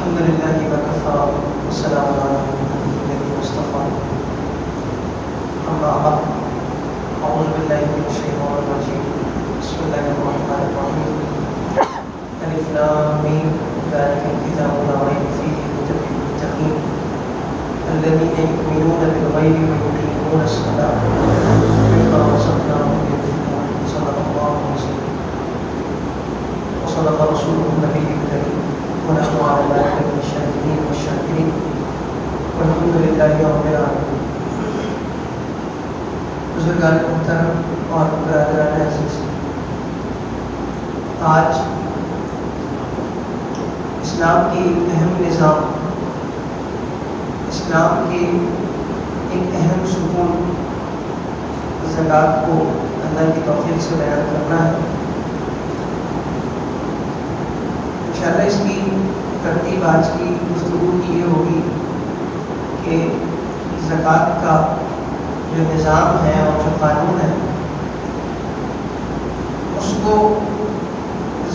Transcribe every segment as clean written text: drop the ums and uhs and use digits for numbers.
الحمد لله وكفى والسلام على نبيه المصطفى أما بعد أعوذ بالله من الشيطان الرجيم بسم الله الرحمن الرحيم ألف لام ميم ذلك الكتاب لا ريب فيه هدى للمتقين الذين يؤمنون بالغيب ويقيمون الصلاة ومما رزقناهم ينفقون صدق الله وسلم وصدق رسوله النبي الكريم ونحن على ذلك من الشاهدين والشاكرين والحمد لله رب العالمين. بزرگان محترم اور برادران عزیز، آج اسلام کی اہم نظام، اسلام کے ایک اہم ستون زکوٰۃ کو اللہ کی توفیق سے بیان کرنا ہے. انشاءاللہ اس کی ترتیب آج کی گفتگو کی یہ ہوگی کہ زکوٰۃ کا جو نظام ہے اور جو قانون ہے اس کو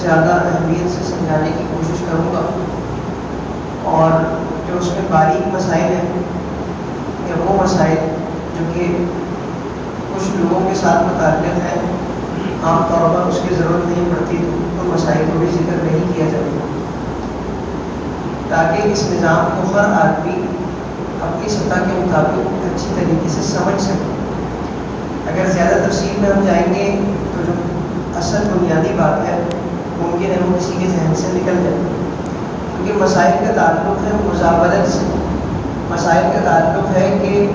زیادہ اہمیت سے سمجھانے کی کوشش کروں گا، اور جو اس میں باریک مسائل ہیں یا وہ مسائل جو کہ کچھ لوگوں کے ساتھ متعلق ہیں، عام طور پر اس کی ضرورت نہیں پڑتی تو ان مسائل کو بھی ذکر نہیں کیا جائے گا، تاکہ اس نظام کو ہر آدمی اپنی سطح کے مطابق اچھی طریقے سے سمجھ سکے. اگر زیادہ تفصیل میں ہم جائیں گے تو جو اصل بنیادی بات ہے ممکن ہے وہ کسی کے ذہن سے نکل جائے، کیونکہ مسائل کا تعلق ہے مزاولت سے. مسائل کا تعلق ہے کہ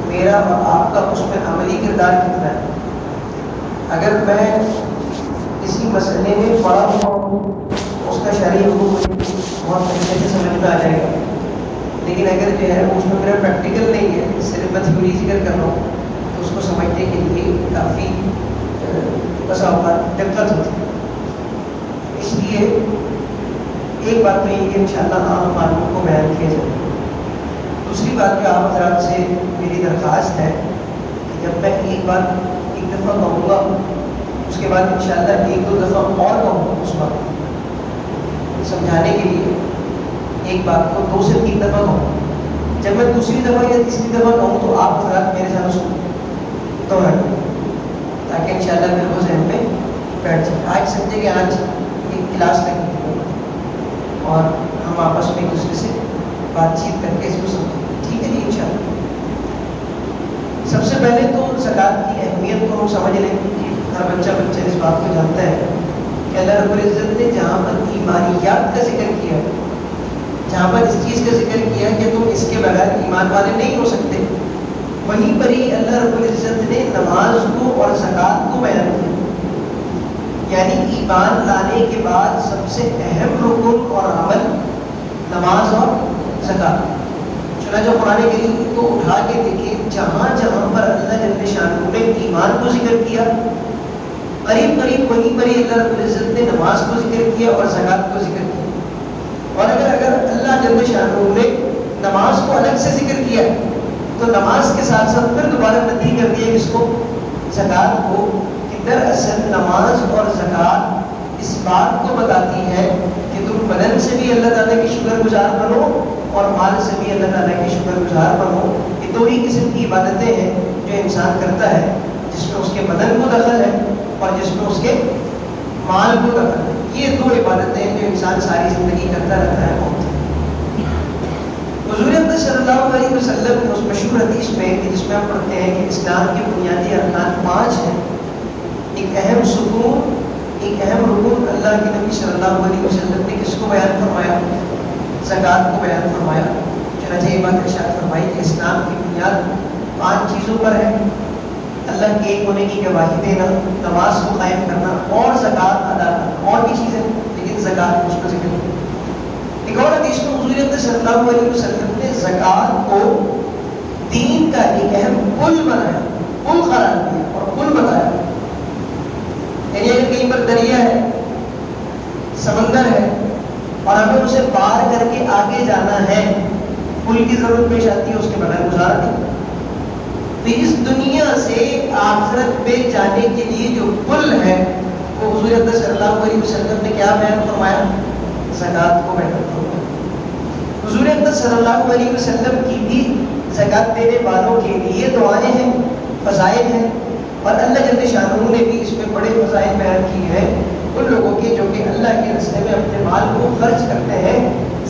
میرا اور آپ کا اس میں عملی کردار کتنا ہے. اگر میں کسی مسئلے میں پڑھا ہوا ہوں اس کا شرعی حکم بہت طریقے سے سمجھ میں آ جائے گا، لیکن اگر جو ہے اس میں میرا پریکٹیکل نہیں ہے، صرف میں تھیوری ذکر کر رہا ہوں، تو اس کو سمجھنے کے لیے کافی بسا اوقات دقت ہوتی ہے. اس لیے ایک بات تو یہ کہ انشاءاللہ عام قانون کو بیان کیا جائے. دوسری بات جو آپ حضرات سے میری درخواست ہے کہ جب میں ایک بات ایک دفعہ کہوں گا اس کے بعد انشاءاللہ ایک دو دفعہ اور کہوں اس وقت سمجھانے کے لیے ایک بات کو 2 سے 3 دفعہ کہوں. جب میں دوسری دفعہ یا تیسری دفعہ کہوں تو آپ حضرات میرے ساتھ سنیں تاکہ انشاءاللہ پھر وہ ذہن میں بیٹھ جائے. آج سمجھے کہ آج ایک کلاس لگی ہے اور ہم آپس میں ایک دوسرے سے بات چیت کر کے اس کو سمجھیں. ٹھیک ہے جی انشاءاللہ. سب سے پہلے تو زکوٰۃ کی اہمیت کو ہم سمجھ لیں. ہر بچہ اس بات کو جانتا ہے کہ اللہ رب العزت نے جہاں پر ایمانیات کا ذکر کیا، جہاں پر اس چیز کا ذکر کیا کہ تم اس کے بغیر ایمان والے نہیں ہو سکتے، وہیں پر ہی اللہ رب العزت نے نماز کو اور زکوٰۃ کو بیان کیا. یعنی ایمان لانے کے بعد سب سے اہم رکن اور عمل نماز اور زکوٰۃ. چنانچہ قرآن کریم کو اٹھا کے دیکھیں، جہاں جہاں پر اللہ جل شانہ نے ایمان کو ذکر کیا، قریب وہیں پر ہی اللہ رب العزت نے نماز کو ذکر کیا اور زکوٰۃ کو ذکر کیا. اور اگر اللہ جل شانہ نے نماز کو الگ سے ذکر کیا تو نماز کے ساتھ ساتھ پھر دوبارہ ندی کر دیا اس کو زکوٰۃ کو، کہ دراصل نماز اور زکوٰۃ اس بات کو بتاتی ہے کہ تم بدن سے بھی اللہ تعالیٰ کی شکر گزار بنو اور مال سے بھی اللہ تعالیٰ کی شکر گزار بنو. یہ 2 ہی قسم کی عبادتیں ہیں جو انسان کرتا ہے، جس میں اس کے بدن کو دخل ہے اور جس میں اس کے مال کو دخل ہے. یہ 2 عبادتیں ہیں جو انسان ساری زندگی کرتا رہتا ہے. حضور اکرم صلی اللہ علیہ وسلم نے اس مشہور حدیث میں جس میں ہم پڑھتے ہیں کہ اسلام کے بنیادی ارکان 5 ہیں، ایک اہم ستون، ایک اہم رکن اللہ کے نبی صلی اللہ علیہ وسلم نے کس کو بیان فرمایا؟ زکوٰۃ کو بیان فرمایا. چنانچہ یہ بات ارشاد فرمائی کہ اسلام کی بنیاد 5 چیزوں پر ہے: اللہ کے ایک ہونے کی گواہی دینا، نماز کو قائم کرنا اور زکوٰۃ ادا کرنا. اور بھی چیزیں لیکن زکوٰۃ اس کا ذکر نہیں. ایک اور حدیث میں حضور اکرم صلی اللہ علیہ وسلم نے زکوٰۃ کو دین کا ایک اہم پل بنایا، پل قرار دیا اور پل بتایا. یعنی اگر کہیں پر دریا ہے، سمندر ہے اور ہمیں اسے پار کر کے آگے جانا ہے، پل کی ضرورت پیش آتی ہے، اس کے بغیر گزارا نہیں. تو اس دنیا سے آخرت پہ جانے کے لیے جو پل ہے وہ حضور اکرم صلی اللہ علیہ وسلم نے کیا بیان فرمایا؟ زکوٰۃ کو بیان فرمایا. حضور اکرم صلی اللہ علیہ وسلم کی بھی زکوٰۃ دینے والوں کے لیے دعائیں ہیں، فضائل ہیں، اور اللہ جل شانہ نے بھی اس میں بڑے فضائل بیان کیے ہیں ان لوگوں کے جو کہ اللہ کے راستے میں اپنے مال کو خرچ کرتے ہیں،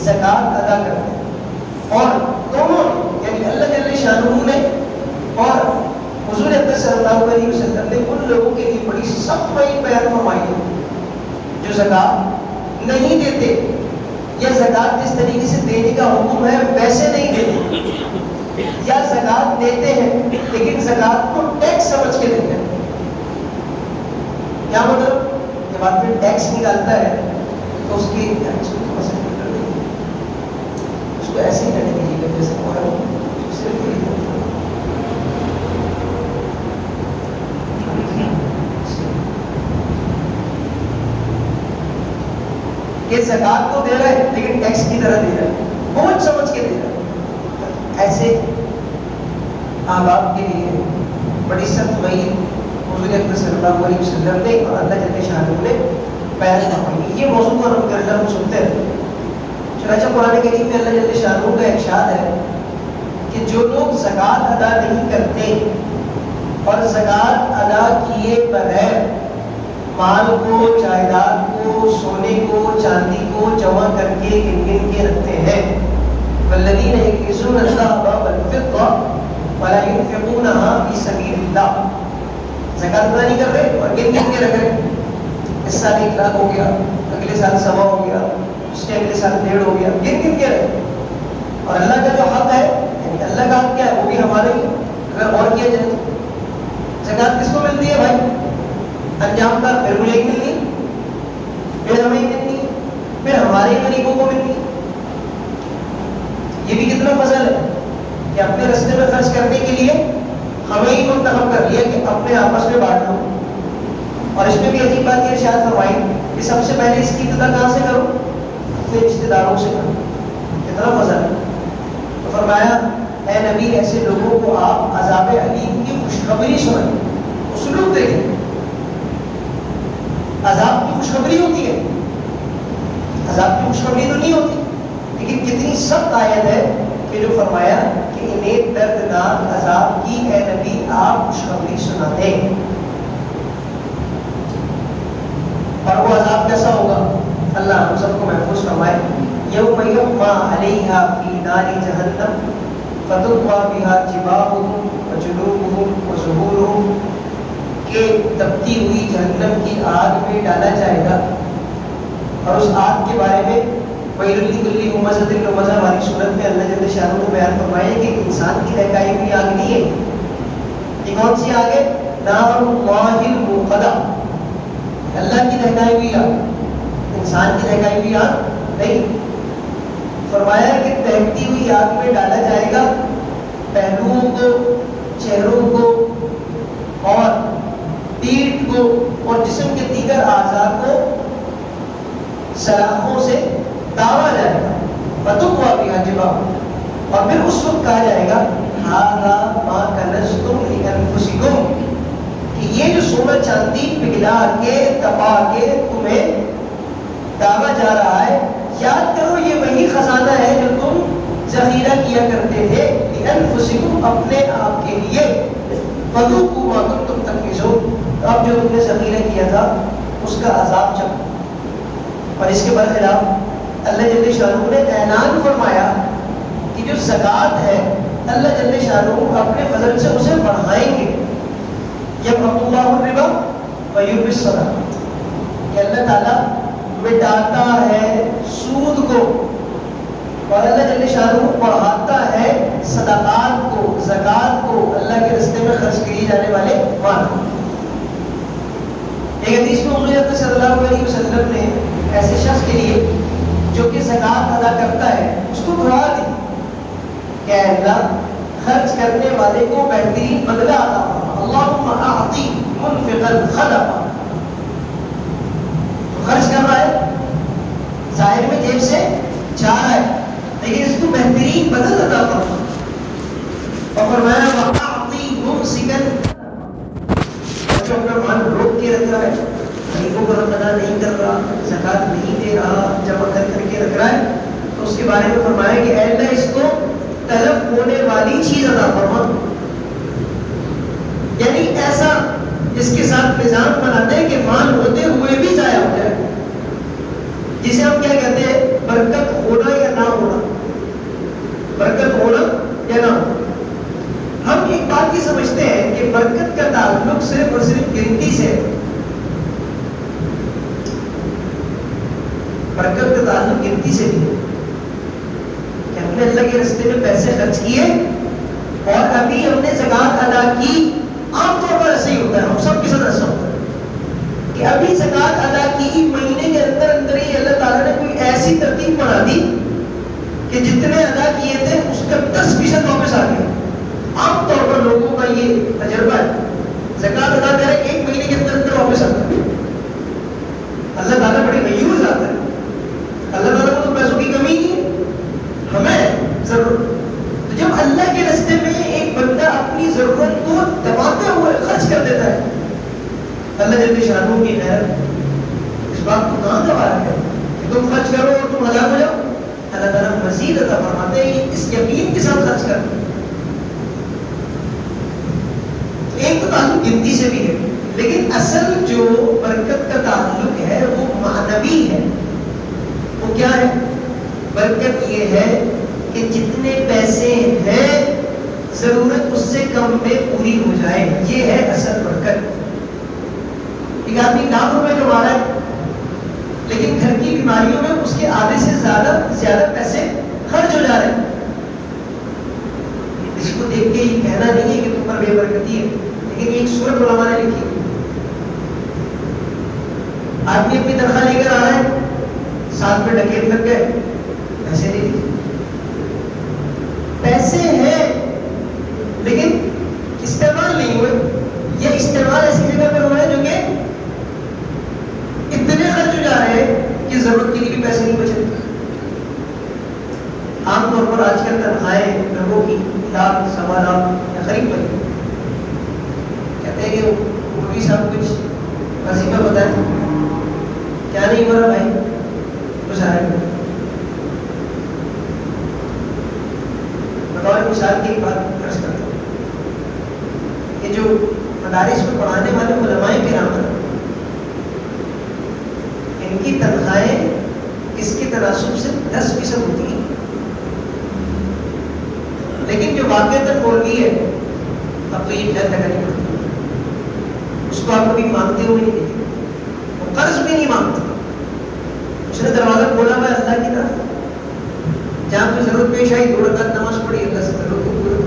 زکوٰۃ ادا کرتے ہیں۔ اور دونوں یعنی اللہ جل شانہ نے اور حضور اکرم صلی اللہ علیہ وسلم نے ان لوگوں کے لیے بڑی سخت وعید بیان فرمائی ہے جو زکوٰۃ نہیں دیتے یا زکوٰۃ جس طریقے سے دینے کا حکم ہے ویسے نہیں دیتے، یا زکوٰۃ دیتے ہیں لیکن زکوٰۃ کو ٹیکس سمجھ کے دیتے ہیں۔ کیا مطلب؟ جب آدمی ٹیکس نکالتا ہے تو اس کی اس کو ایسے ہی کرنے کی جیسے صرف یہ زکوٰۃ تو دے رہا ہے لیکن ٹیکس کی طرح دے رہا ہے، بہت سمجھ کے دے رہا ہے۔ ایسے آباب کے لیے بڑی سخت وعید حضور اکرم صلی اللہ علیہ وسلم نے اور اللہ جل شانہ نے بیان فرمائی۔ یہ موضوع پر ہم سنتے ہیں۔ چنانچہ قرآن کریم میں اللہ جل شانہ کا ارشاد ہے کہ جو لوگ زکوٰۃ ادا نہیں کرتے اور زکوٰۃ ادا کیے بغیر مال کو، جائیداد کو، سونے کو، چاندی کو جمع کر کے گن گن کے رکھتے ہیں، والذین یکنزون الذھب والفضة ولا ينفقونها فی سبیل اللہ، زکوٰۃ ادا نہیں کر رہے اور گن گن کے رکھ رہے، اس سال 1 لاکھ ہو گیا، اگلے سال 1.25 ہو گیا، اس کے اگلے سال 1.5 ہو گیا، گن گن کے رکھے۔ اور اللہ کا جو حق ہے یعنی اللہ کا حق کیا ہے وہ بھی ہمارے ہی، اگر اور کیا جائے زکوٰۃ کس کو ملتی ہے بھائی؟ انجام کا پھر مجھے ہی ملنی، پھر ہمیں ہی ملنی، پھر ہمارے غریبوں کو ملنی۔ یہ بھی کتنا فضل ہے کہ اپنے راستے میں خرچ کرنے کے لیے ہمیں ہی منتخب کر لیا کہ اپنے آپس میں بانٹ لو۔ اور اس میں بھی عجیب بات یہ ارشاد فرمائی کہ سب سے پہلے اس کی ابتدا کہاں سے کرو؟ اپنے رشتے داروں سے کرو۔ کتنا فضل ہے۔ تو فرمایا اے نبی ایسے لوگوں کو آپ عذاب علیم کی خوشخبری سنائیں، اسلوب دیکھیں۔ عذاب کی خوشخبری ہوتی ہے، عذاب کی خوشخبری تو نہیں ہوتی، لیکن کتنی سخت آیت ہے کہ جو فرمایا کہ انہیں دردناک عذاب کی اے نبی آپ خوشخبری سنا دیں۔ اور وہ عذاب کیسا ہوگا؟ اللہ ہم سب کو محفوظ فرمائے۔ یوم یحمى علیہا فی نار جہنم فتقوی بہا جباہہم وجنوبہم وظہورہم، کہ تپتی ہوئی جہنم کی آگ میں ڈالا جائے گا، اور اس آگ کے بارے میں ویل لکل ہمزۃ لمزہ والی صورت میں اللہ جل شانہ نے بیان فرمایا کہ انسان کی دہکائی ہوئی آگ نہیں ہے۔ یہ کون سی آگ ہے؟ نار اللہ الموقدہ، اللہ کی دہکائی ہوئی آگ، انسان کی دہکائی ہوئی آگ نہیں۔ فرمایا کہ دہکتی ہوئی آگ میں ڈالا جائے گا پہلوؤں کو، چہروں کو اور پیٹھ کو اور جسم کے دیگر اعضاء کو سلاخوں سے داغا جائے گا، فتقوی بہا جباہہم، اور پھر اس وقت کہا جائے گا ھذا ما کنزتم لانفسکم، کہ یہ جو سونا چاندی پگھلا کے تپا کے تمہیں داغا جا رہا ہے، یاد کرو یہ وہی خزانہ ہے جو تم ذخیرہ کیا کرتے تھے لانفسکم، اپنے آپ کے لیے، فذوقوا ما کنتم تکنزون، اب جو تم نے ذخیرہ کیا تھا اس کا عذاب چکھو۔ اور اس کے برخلاف اللہ جل شانہ نے اعلان فرمایا کہ جو زکوٰۃ ہے اللہ جل شانہ اپنے فضل سے اسے بڑھائیں گے۔ یمحق اللہ الربا ویربی الصدقہ، کہ اللہ تعالیٰ مٹاتا ہے سود کو اور اللہ جل شانہ بڑھاتا ہے صدقات کو، زکوٰۃ کو، اللہ کے راستے میں خرچ کیے جانے والے مال۔ ایک حدیث میں حضور صلی اللہ علیہ وسلم نے ایسے شخص کے لیے جو کہ زکوٰۃ ادا کرتا ہے اس کو دعا دی کہ اے اللہ خرچ کرنے والے کو بہترین بدلہ عطا فرما، اللہم اعطی منفقا خلفا۔ خرچ کر رہا ہے، ظاہر میں جیب سے جا رہا ہے، لیکن اس کو بہترین بدل عطا فرما۔ اور فرمایا وَأَعْطِي مُمْسِكًا، جو اپنا مال روک کے رکھ رہا ہے، غریبوں کو ادا نہیں کر رہا، زکوٰۃ نہیں دے رہا، جمع کر کے رکھ رہا ہے، تو اس کے بارے میں فرمایا کہ اے اللہ اس کو تلف ہونے والی چیز عطا فرما، یعنی ایسا جس کے ساتھ نظام بناتے ہیں کہ مال ہوتے ہوئے بھی ضائع ہو جائے، جسے ہم کیا کہتے ہیں برکت ہونا یا نہ ہونا، برکت ہونا یا نہ ہونا۔ ہم ایک بات یہ سمجھتے ہیں کہ برکت کا تعلق صرف اور صرف گنتی سے ہے، برکت کا تعلق گنتی سے نہیں ہے کہ ہم نے اللہ کے راستے میں پیسے خرچ کیے اور ابھی ہم نے زکوٰۃ ادا کی۔ عام طور پر ایسا ہی ہوتا ہے، ہم سب کے ساتھ ایسا ہوتا ہے کہ ابھی زکوٰۃ ادا کی، مہینے کے اندر اندر ہی اللہ تعالیٰ نے کوئی ایسی ترتیب بنا دی کہ جتنے ادا کیے تھے اس کا 10% واپس آ گیا۔ عام طور پر لوگوں کا یہ تجربہ ہے، زکوٰۃ ادا کرے ایک مہینے کے اندر اندر واپس آتا ہے۔ اللہ تعالیٰ بڑی غیور ذات ہے، اللہ تعالیٰ کو تو پیسوں کی کمی نہیں ہے، ہمیں ضرورت۔ تو جب اللہ کے راستے میں ایک بندہ اپنی ضرورت کو دباتے ہوئے خرچ کر دیتا ہے، اللہ جل شانہ کی خیر اس بات کو کہاں دبا رہا ہے کہ تم خرچ کرو اور تم ہلاک ہو جاؤ؟ اللہ تعالیٰ مزید عطا فرماتے ہیں اس یقین کے ساتھ خرچ کرتے ہیں۔ ایک تو تعلق گنتی سے بھی ہے، لیکن اصل جو برکت کا تعلق ہے وہ معنوی ہے۔ وہ کیا ہے؟ برکت یہ ہے کہ جتنے پیسے ہیں ضرورت اس سے کم میں پوری ہو جائے، یہ ہے اصل برکت۔ ایک آدمی لاکھ روپے کما رہا ہے لیکن گھر کی بیماریوں میں اس کے آدھے سے زیادہ پیسے خرچ ہو جا رہے ہیں۔ اس کو دیکھ کے یہ کہنا نہیں ہے کہ تم پر بے برکتی ہے، لیکن ایک سورت علماء نے لکھی، آدمی اپنی تنخواہ لے کر آ رہا ہے، ساتھ میں ڈکیت لگ گئے، پیسے نہیں دیے، پیسے ہیں لیکن استعمال نہیں ہوئے، یا استعمال ایسی جگہ پر ہو رہا ہے جو کہ اتنے خرچ ہو جا رہے ہیں کہ ضرورت کے لیے بھی پیسے نہیں بچے۔ عام طور پر آج کل تنخواہیں لوگوں کی لاکھ سوا لاکھ یا قریب بڑی، کہتے ہیں کہ مولوی صاحب کچھ وظیفہ بتائیں، کیا نہیں ہو رہا بھائی کچھ آ رہا ہے۔ بطور مثال کی ایک بات عرض کرتا ہوں کہ جو مدارس میں پڑھانے والے علماء کرام ہیں ان کی تنخواہیں اس کے تناسب سے 10% ہوتی ہیں، لیکن جو واقعتاً مولوی ہے اب تو یہ خیر لگانی پڑتی ہے، اس کو آپ کبھی مانگتے ہوئے نہیں دیکھیں، وہ قرض بھی نہیں مانگتا، اس نے دروازہ کھولا ہوا ہے اللہ کی طرف، جہاں پہ ضرورت پیش آئی 2 رکعت نماز پڑھی، اللہ سے ضرورت کو پورا۔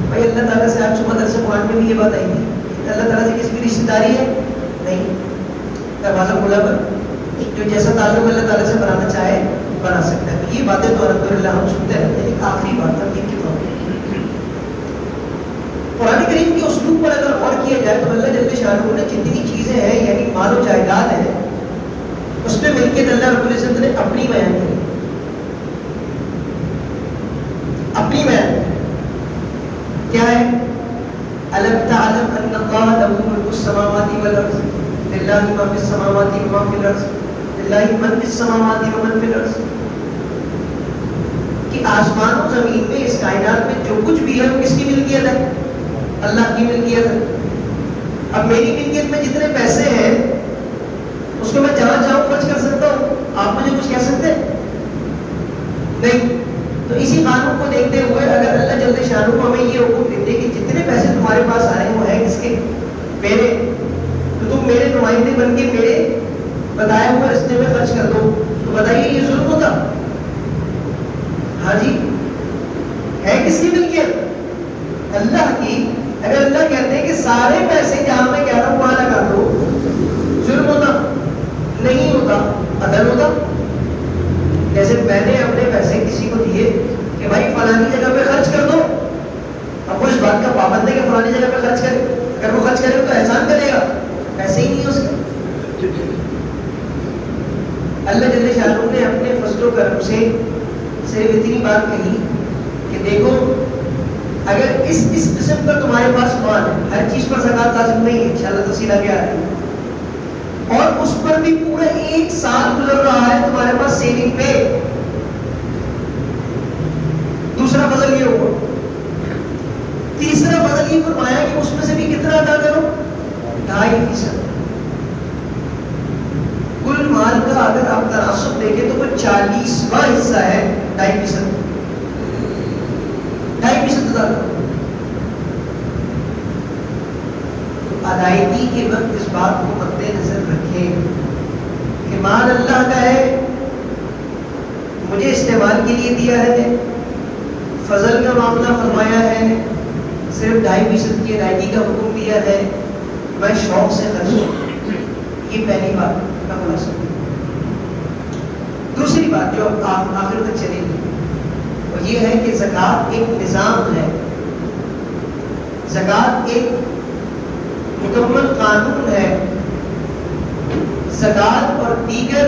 بھائی اللہ تعالیٰ سے آپ صبح درس قرآن میں بھی یہ بات آئی ہے، اللہ تعالیٰ سے کسی کی رشتہ داری ہے نہیں، دروازہ کھولا ہوا، جو جیسا تعلق اللہ تعالیٰ سے بنانا چاہے بنا سکتا ہے۔ تو یہ باتیں تو الحمدللہ ہم سنتے رہتے ہیں۔ ایک آخری بات ترتیب کے طور پر، قرآن کریم کے اسلوب پر اگر غور کیا جائے تو اللہ جل شانہ نے جتنی چیزیں ہیں یعنی مال و جائیداد ہے اس پہ ملکیت اللہ رب العزت نے اپنی بیان کی، اپنی بیان کیا ہے؟ الم تعلم ان اللہ له ملک السماوات والارض للہ ما فی السماوات وما فی الارض للہ من فی السماوات ومن فی الارض، کہ آسمان و زمین میں اس کائنات میں جو کچھ بھی ہے وہ کس کی ملکیت ہے؟ اللہ کی ملکیت ہے۔ اب میری ملکیت میں جتنے پیسے ہیں اس کو میں جہاں چاہوں خرچ کر سکتا ہوں، آپ مجھے کچھ کہہ سکتے ہیں؟ نہیں۔ تو اسی قانون کو دیکھتے ہوئے اگر اللہ جل شانہ کو ہمیں یہ حکم دیتے کہ جتنے پیسے تمہارے پاس آ رہے ہیں وہ ہیں کس کے؟ میرے، تو تم میرے نمائندے بن کے میرے بتائے ہوئے رستے میں خرچ کر دو، تو بتائیے یہ ظلم ہوتا؟ ہاں جی، ہے کس کی ملکیت؟ اللہ کی۔ اگر اللہ کہتے ہیں کہ سارے پیسے جہاں میں کہہ رہا ہوں وہاں لگا دو، ظلم ہوتا؟ نہیں ہوتا، عدل ہوتا۔ جیسے میں نے اپنے پیسے کسی کو دیے کہ بھائی فلانی جگہ پہ خرچ کر دو، اب وہ اس بات کا پابند ہے کہ فلانی جگہ پہ خرچ کرے، اگر وہ خرچ کرے تو احسان کرے گا، پیسے ہی نہیں ہے اس کے۔ اللہ جل شانہ نے اپنے فضل و کرم سے صرف اتنی بات کہی کہ دیکھو اگر اس قسم کا تمہارے پاس مال ہے، ہر چیز پر زکوٰۃ لازم نہیں ہے، انشاءاللہ تفصیل آگے آ رہی ہے، اور اس پر بھی پورا 1 سال گزر رہا ہے تمہارے پاس سیونگ پہ، ہی فرمایا کہ اس میں سے بھی کتنا ادا کرو؟ 2.5%. کل مال کا اگر آپ تناسب دیکھیں تو وہ 40واں حصہ ہے 2.5%. 2.5% ادا کرو. ادائیگی کے وقت اس بات کو مد نظر رکھیں کہ مال اللہ کا ہے، مجھے استعمال کے لیے دیا ہے، فضل کا معاملہ فرمایا ہے، صرف 2.5% کی ادائیگی کا حکم دیا ہے، میں شوق سے خرچ کروں. یہ پہلی بات کا خلاصہ. دوسری بات جو آپ آخر تک چلے گی وہ یہ ہے کہ زکوٰۃ ایک نظام ہے، زکوٰۃ ایک مکمل قانون ہے. زکوٰۃ اور دیگر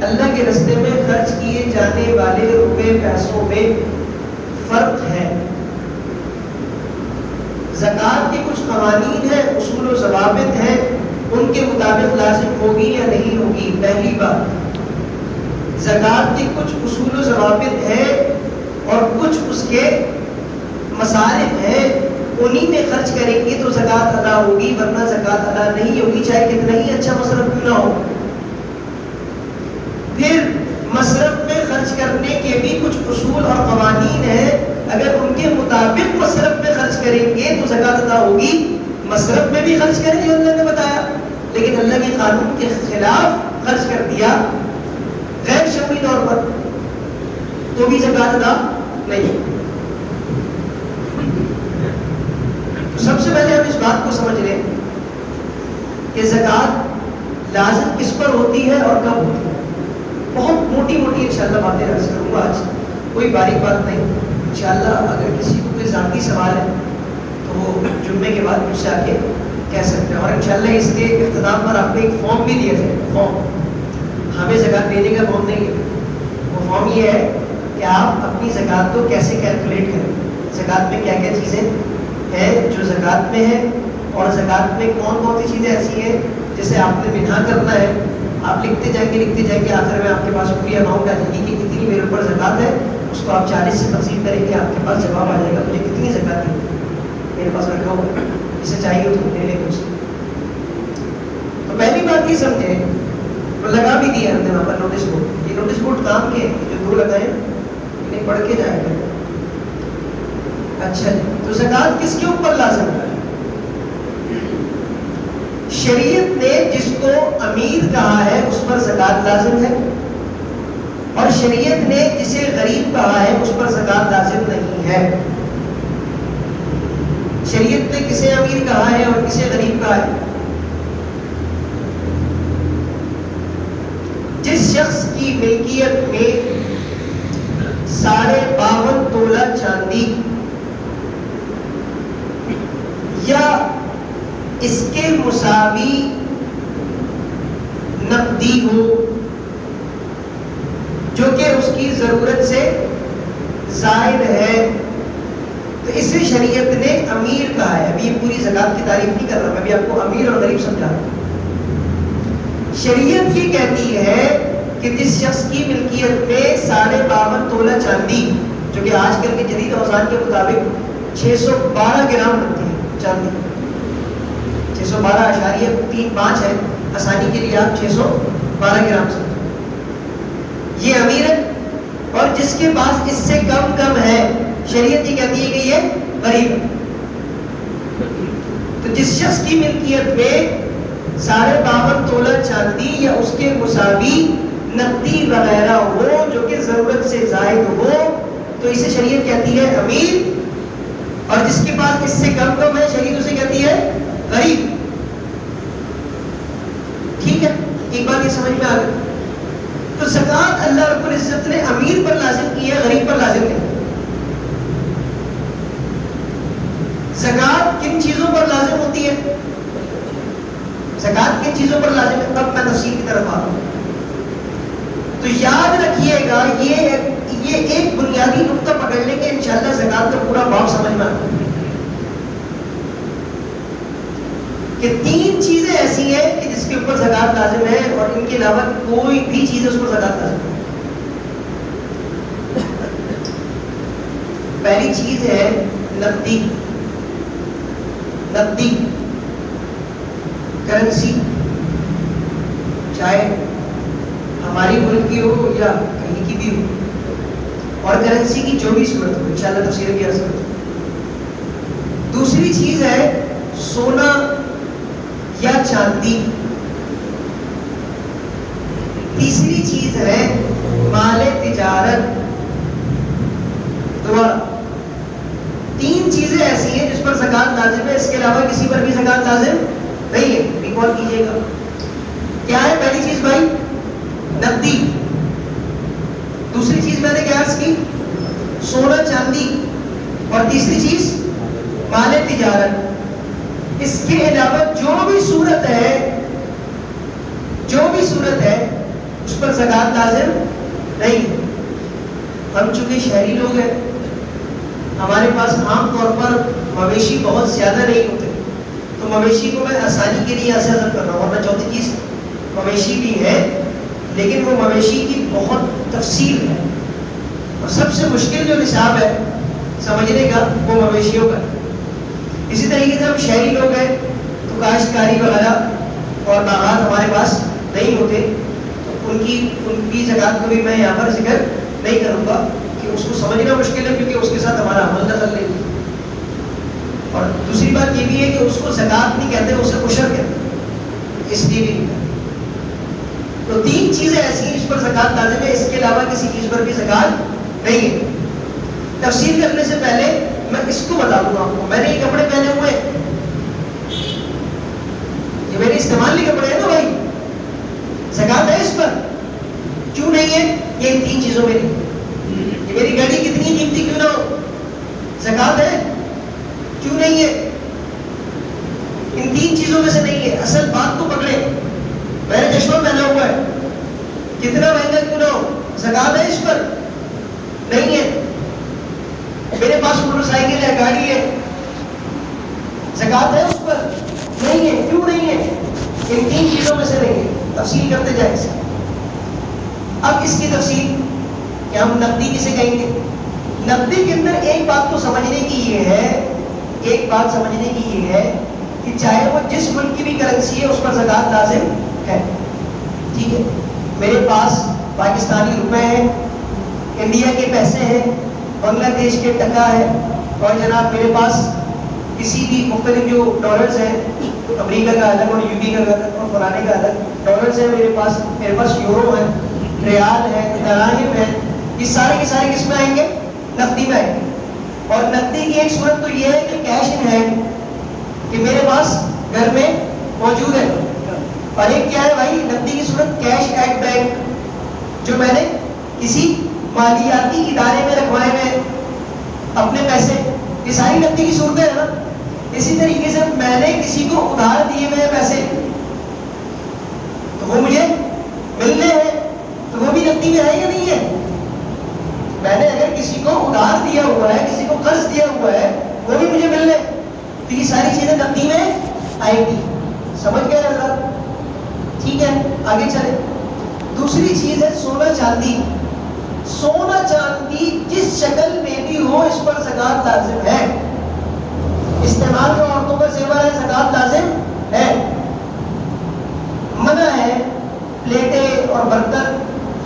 اللہ کے راستے میں خرچ کیے جانے والے روپے پیسوں میں فرق ہے. زکوٰۃ کے کچھ قوانین ہیں، اصول و ضوابط ہیں، ان کے مطابق لازم ہوگی یا نہیں ہوگی. پہلی بات، زکوٰۃ کے کچھ اصول و ضوابط ہیں اور کچھ اس کے مصارف ہیں، انہی میں خرچ کریں گے تو زکوٰۃ ادا ہوگی، ورنہ زکوٰۃ ادا نہیں ہوگی، چاہے کتنا ہی اچھا مصرف کیوں نہ ہو. پھر مصرف میں خرچ کرنے کے بھی کچھ اصول اور قوانین ہیں، اگر ان کے مطابق مصرف میں خرچ کریں گے تو زکوٰۃ ادا ہوگی. مصرف میں بھی خرچ کریں جو اللہ نے بتایا، لیکن اللہ کے قانون کے خلاف خرچ کر دیا غیر شرعی طور پر تو بھی زکوٰۃ ادا نہیں. تو سب سے پہلے ہم اس بات کو سمجھ لیں کہ زکوٰۃ لازم کس پر ہوتی ہے اور کب ہوتی ہے. بہت موٹی موٹی انشاءاللہ باتیں عرض کروں گا آج، کوئی باریک بات نہیں. انشاءاللہ اگر کسی کو کوئی ذاتی سوال ہے تو وہ جمعے کے بعد مجھ سے آ کے کہہ سکتے ہیں. اور انشاءاللہ اس کے اختتام پر آپ کو ایک فارم بھی دیا جائے. فارم ہمیں زکوٰۃ دینے کا فارم نہیں ہے، وہ فارم یہ ہے کہ آپ اپنی زکوٰۃ کو کیسے کیلکولیٹ کریں، زکوٰۃ میں کیا کیا چیزیں ہیں جو زکوٰۃ میں ہے، اور زکوٰۃ میں کون کون سی چیزیں ایسی ہیں جسے آپ نے بنا کرنا ہے. آپ لکھتے جائیں گے آخر میں آپ کے پاس پوری اماؤنٹ آ جائے گی کہ کتنی میرے اوپر زکوٰۃ ہے. اس کو آپ 40 سے تقسیم کریں گے، آپ کے پاس جواب آ جائے گا مجھے کتنی زکوٰۃ ہے میرے پاس رکھا ہوا ہے، اسے چاہیے تو لے لیں کچھ. تو پہلی بات یہ سمجھیں، تو لگا بھی دیا ہم نے وہاں پر نوٹس بورڈ. یہ نوٹس بورڈ کام کے جو 2 لگائے انہیں پڑھ کے جائیں گے. اچھا جی، تو زکوٰۃ کس کے اوپر لازم ہے؟ شریعت نے جس کو امیر کہا ہے اس پر زکوٰۃ لازم ہے، اور شریعت نے جسے غریب کہا ہے اس پر زکوٰۃ لازم نہیں ہے. شریعت نے کسے امیر کہا ہے اور کسے غریب کہا ہے؟ جس شخص کی ملکیت میں 52.5 تولہ چاندی یا اس کے مساوی نقدی ہو جو کہ اس کی ضرورت سے زائد ہے، تو اسے شریعت نے امیر کہا ہے. ابھی یہ پوری زکوٰۃ کی تعریف نہیں کر رہا، میں ابھی آپ کو امیر اور غریب سمجھا رہا ہوں. شریعت یہ کہتی ہے کہ جس شخص کی ملکیت میں 52.5 تولہ چاندی، جو کہ آج کل کے جدید اوزان کے مطابق 612 گرام بنتی ہے چاندی، 612.35 ہے، آسانی کے لیے آپ 612 گرام سے یہ امیر ہے. اور جس کے پاس اس سے کم ہے شریعت یہ کہتی ہے کہ یہ غریب ہے. تو جس شخص کی ملکیت میں 52.5 تولہ چاندی یا اس کے مساوی نقدی وغیرہ ہو جو کہ ضرورت سے زائد ہو تو اسے شریعت کہتی ہے امیر، اور جس کے پاس اس سے کم ہے شریعت اسے کہتی ہے غریب. ٹھیک ہے، ایک بات یہ سمجھ میں آ گئی. تو زکوٰۃ اللہ رب العزت نے امیر پر لازم کی ہے، غریب پر لازم نہیں. زکوٰۃ کن چیزوں پر لازم ہوتی ہے؟ زکوٰۃ کن چیزوں پر لازم ہے؟ اب میں تفصیل کی طرف آ رہا ہوں. تو یاد رکھیے گا یہ ایک بنیادی نقطہ پکڑ لیں کہ انشاءاللہ زکوٰۃ کا پورا باب سمجھ میں آتا ہے کہ 3 چیزیں ایسی ہیں کہ جس کے اوپر زکوٰۃ لازم ہے، اور ان کے علاوہ کوئی بھی چیز اس پر زکوٰۃ لازم ہے. پہلی چیز ہے نقدی. نقدی کرنسی، چاہے ہماری ملک کی ہو یا کہیں کی بھی ہو، اور کرنسی کی جو بھی صورت ہو، انشاءاللہ تفسیر بھی عرض کرتا ہوں۔ دوسری چیز ہے سونا یا چاندی، تیسری چیز ہے مال تجارت۔ دوبارہ تین چیزیں ایسی ہیں جس پر زکوٰۃ لازم ہے، اس کے علاوہ کسی پر بھی زکوٰۃ لازم نہیں ہے۔ ریکال کیجیے گا، کیا ہے پہلی چیز بھائی؟ نقدی۔ دوسری چیز میں نے کیا عرض کی؟ سونا چاندی۔ اور تیسری چیز مال تجارت۔ اس کے علاوہ جو بھی صورت ہے اس پر زکوٰۃ لازم نہیں ہے۔ ہم چونکہ شہری لوگ ہیں، ہمارے پاس عام طور پر مویشی بہت زیادہ نہیں ہوتے، تو مویشی کو میں آسانی کے لیے ایسے حضرت کر رہا ہوں۔ ورنہ چوتھی چیز مویشی بھی ہے، لیکن وہ مویشی کی بہت تفصیل ہے، اور سب سے مشکل جو نصاب ہے سمجھنے کا وہ مویشیوں کا ہے۔ اسی طریقے سے ہم شہری لوگ ہیں تو کاشتکاری وغیرہ اور باغات ہمارے پاس نہیں ہوتے، تو ان کی زکوٰۃ کو بھی میں یہاں پر ذکر نہیں کروں گا کہ اس کو سمجھنا مشکل ہے، کیونکہ اس کے ساتھ ہمارا عمل دخل نہیں ہے۔ اور دوسری بات یہ بھی ہے کہ اس کو زکوٰۃ نہیں کہتے، اسے عشر کہتے ہیں، اس لیے بھی نہیں کہتے۔ تو تین چیزیں ایسی ہیں جس پر زکوٰۃ لازم ہے، اس کے علاوہ کسی چیز پر بھی زکوٰۃ نہیں ہے۔ تفصیل کرنے سے پہلے میں اس کو بتا دوں آپ کو، میں نے یہ کپڑے پہنے ہوئے، یہ میرے استعمال کے کپڑے ہیں نا بھائی، زکوٰۃ ہے اس پر؟ کیوں نہیں ہے؟ یہ ان تین چیزوں میں نہیں۔ یہ میری گاڑی کتنی قیمتی کیوں نہ ہو، زکوٰۃ ہے؟ کیوں نہیں ہے؟ ان تین چیزوں میں سے نہیں ہے۔ اصل بات کو پکڑے، میں نے چشمہ پہنا ہوا ہے، کتنا مہنگا کیوں نہ ہو، زکوٰۃ ہے اس پر؟ نہیں ہے۔ میرے پاس موٹر سائیکل ہے، گاڑی ہے، زکوٰۃ ہے اس پر؟ نہیں ہے۔ کیوں نہیں ہے؟ ان تین چیزوں میں سے نہیں ہے۔ تفصیل کرتے جائیں سے۔ اب اس کی تفصیل کہ ہم نقدی کسے کہیں گے؟ نقدی کے اندر ایک بات تو سمجھنے کی یہ ہے کہ چاہے وہ جس ملک کی بھی کرنسی ہے اس پر زکوٰۃ لازم ہے، ٹھیک ہے؟ میرے پاس پاکستانی روپے ہیں، انڈیا کے پیسے ہیں، بنگلہ دیش کے ٹکا ہے، اور جناب میرے پاس کسی بھی مختلف جو ڈالرز ہیں، امریکہ کا الگ اور یو پی کا الگ اور فلانے کا الگ ڈالرز ہیں، میرے پاس یورو ہے، ریال ہے، دراہم ہے، یہ سارے کے سارے کس میں آئیں گے؟ نقدی میں آئیں گے۔ اور نقدی کی ایک صورت تو یہ ہے کہ کیش ان ہینڈ، کہ میرے پاس گھر میں موجود ہے، اور ایک کیا ہے بھائی نقدی کی صورت؟ کیش ایٹ بینک، جو میں نے کسی مالیاتی ادارے میں رکھوائے ہوئے اپنے پیسے، یہ ساری نقدی کی صورتیں ہیں نا۔ اسی طریقے سے میں نے کسی کو ادھار دیے ہوئے پیسے، تو وہ مجھے ملنے ہیں، تو وہ بھی نقدی میں ہے یا نہیں ہے؟ میں نے اگر کسی کو ادھار دیا ہوا ہے، کسی کو قرض دیا ہوا ہے، وہ بھی مجھے ملنے، تو یہ ساری چیزیں نقدی میں آئے گی۔ سمجھ گئے حضرات؟ ٹھیک ہے، آگے چلیں۔ دوسری چیز ہے سونا چاندی۔ سونا چاندی جس شکل میں بھی ہو اس پر زکوٰۃ لازم ہے۔ استعمال میں عورتوں کا زیور ہے، زکوٰۃ لازم ہے۔ منع ہے پلیٹیں اور برتن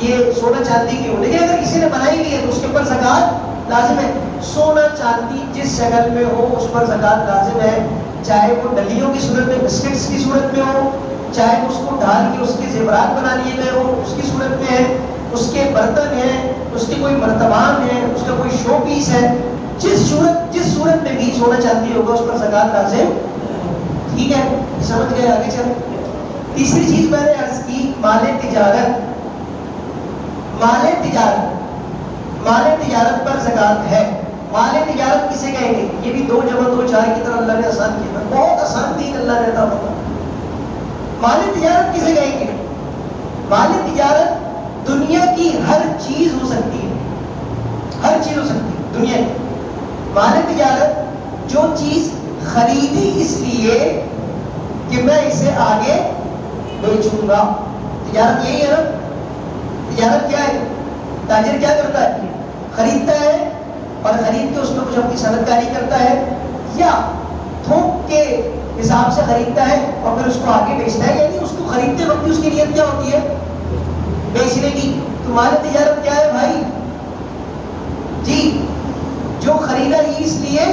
یہ سونا چاندی کی ہو، لیکن اگر کسی نے بنائی بھی ہے تو اس کے اوپر زکوٰۃ لازم ہے۔ سونا چاندی جس شکل میں ہو اس پر زکوٰۃ لازم ہے، چاہے وہ ڈلیوں کی صورت میں، بسکٹس کی صورت میں ہو، چاہے اس کو ڈال کے اس کے زیورات بنا لیے گئے ہو اس کی صورت میں ہے، اس کے برتن ہیں، اس کے کوئی مرتبان ہے، اس کا کوئی شو پیس ہے، جس صورت میں بھی سونا چاندی ہوگا اس پر زکوٰۃ لازم، ٹھیک ہے؟ سمجھ گئے؟ آگے چلیں۔ تیسری چیز میں نے عرض کی مال تجارت۔ مال تجارت پر زکوٰۃ ہے۔ مال تجارت کسے کہیں گے؟ یہ بھی 2 × 2 = 4 کی طرح اللہ نے آسان کیا، بہت آسان دین اللہ نے عطا فرمایا۔ مال تجارت کسے کہیں گے؟ مال تجارت دنیا کی ہر چیز ہو سکتی ہے، ہر چیز ہو سکتی ہے دنیا کی۔ مال تجارت جو چیز خریدی اس لیے کہ میں اسے آگے بیچوں گا، تجارت یہی ہے نا۔ تجارت کیا ہے؟ تاجر کیا کرتا ہے؟ خریدتا ہے اور خرید کے اس میں کچھ اپنی صنعت کاری کرتا ہے، یا تھوک کے حساب سے خریدتا ہے اور پھر اس کو آگے بیچتا ہے، یعنی اس کو خریدتے وقت اس کی نیت کیا ہوتی ہے؟ بیچنے کی. تو مال تجارت کیا ہے بھائی جی؟ جو خریدا ہی اس لیے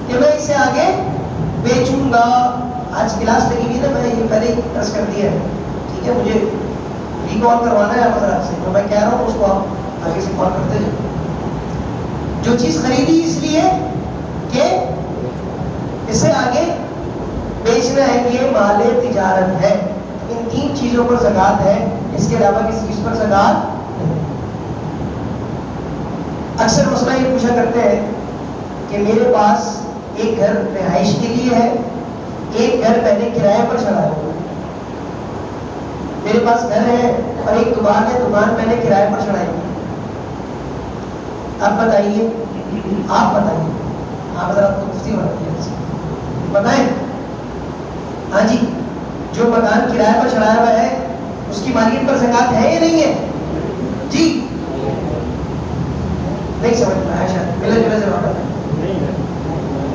کہ میں اسے آگے بیچوں گا. آج کلاس لگی ہوئی نا، میں نے یہ پہلے ہی عرض کر دیا ہے، ٹھیک ہے؟ مجھے ریکال کروانا ہے حضرات سے، تو میں کہہ رہا ہوں اس کو آپ آگے سے کال کرتے جائیں. جو چیز خریدی اس لیے کہ اسے آگے بیچنا ہے، یہ مال تجارت ہے. ان تین چیزوں پر زکوٰۃ ہے، اس کے علاوہ کسی چیز پر زکوٰۃ نہیں. اکثر مسئلہ یہ پوچھا کرتے ہیں کہ میرے پاس ایک گھر رہائش کے لیے ہے، ایک گھر میں نے کرایہ پر چڑھایا ہوا ہے. میرے پاس گھر ہے اور ایک دکان ہے، دکان میں نے کرایہ پر چڑھائی ہے. اب بتائیے، آپ بتائیے، آپ حضرات کو مفتی بتائیں. ہاں جی، جو مکان کرایہ پر چڑھایا ہوا ہے اس کی مالکیت پر زکوٰۃ ہے یا نہیں ہے؟ جی نہیں سمجھ میں آیا، شاید ملا جلا جواب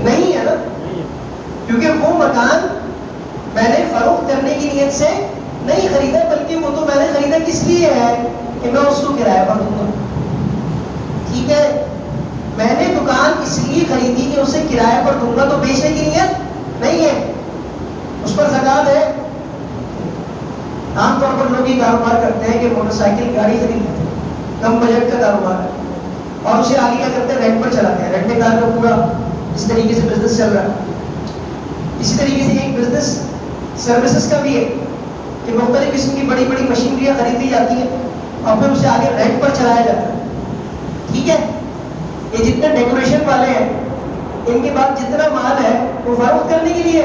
نہیں ہے نا، کیونکہ وہ مکان میں نے فروخت کرنے کی نیت سے نہیں خریدا، بلکہ وہ تو میں نے خریدا کس لیے ہے کہ میں اس کو کرایہ پر دوں گا. ٹھیک ہے، میں نے دکان اس لیے خریدی کہ اسے کرایہ پر دوں گا، تو بیچنے کی نیت نہیں ہے، اس پر زکوٰۃ ہے. عام طور پر لوگ یہ کاروبار کرتے ہیں کہ موٹر سائیکل گاڑی خرید لیتے ہیں، کم بجٹ کا کاروبار ہے، اور اسے آگے کیا کرتے ہیں؟ رینٹ پر چلاتے ہیں. رینٹ کار کا پورا اس طریقے سے بزنس چل رہا ہے. اسی طریقے سے ایک بزنس سروسز کا بھی ہے کہ مختلف قسم کی بڑی بڑی مشینریاں خریدی جاتی ہیں اور پھر اسے آگے رینٹ پر چلایا جاتا ہے. ٹھیک ہے، یہ جتنے ڈیکوریشن والے ہیں ان کے پاس جتنا مال ہے وہ فروخت کرنے کے لیے،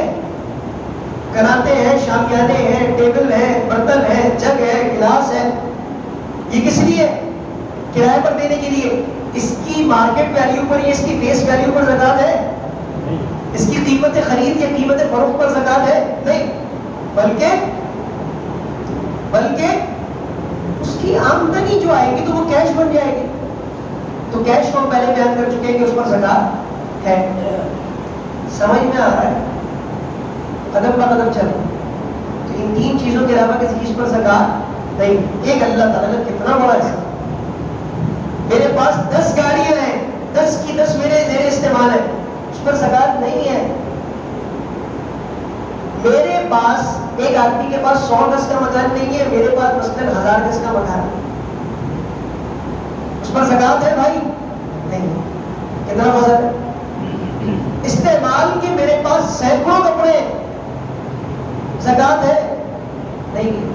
کناتے ہیں، شامیانے ہیں، ٹیبل ہے، برتن ہے، جگ ہے، گلاس ہے، یہ کس لیے؟ کرایہ پر دینے کے لیے. اس کی مارکیٹ ویلیو پر یا اس کی فیس ویلیو پر زکوٰۃ ہے؟ اس کی قیمت خرید یا قیمت فروخت پر زکوٰۃ ہے؟ نہیں، بلکہ اس کی آمدنی جو آئے گی تو وہ کیش بن جائے گی. تو کیش کو ہم پہلے بیان کر چکے ہیں کہ اس پر زکوٰۃ ہے. سمجھ میں آ رہا ہے؟ قدم بہ قدم چلو. تو ان تین چیزوں کے علاوہ کسی چیز پر زکوٰۃ نہیں. ایک اللہ تعالیٰ نے کتنا بڑا ہے، میرے پاس 10 گاڑیاں ہیں، 10 کی 10 میرے زیر استعمال ہے، اس پر زکوٰۃ نہیں ہے. میرے پاس ایک آدمی کے پاس 100 گز کا مکان نہیں ہے، میرے پاس مثلاً 1000 گز کا مکان ہے، اس پر زکوٰۃ ہے بھائی؟ نہیں. کتنا فضل ہے؟ استعمال کے میرے پاس سینکڑوں کپڑے، زکوٰۃ ہے؟ نہیں.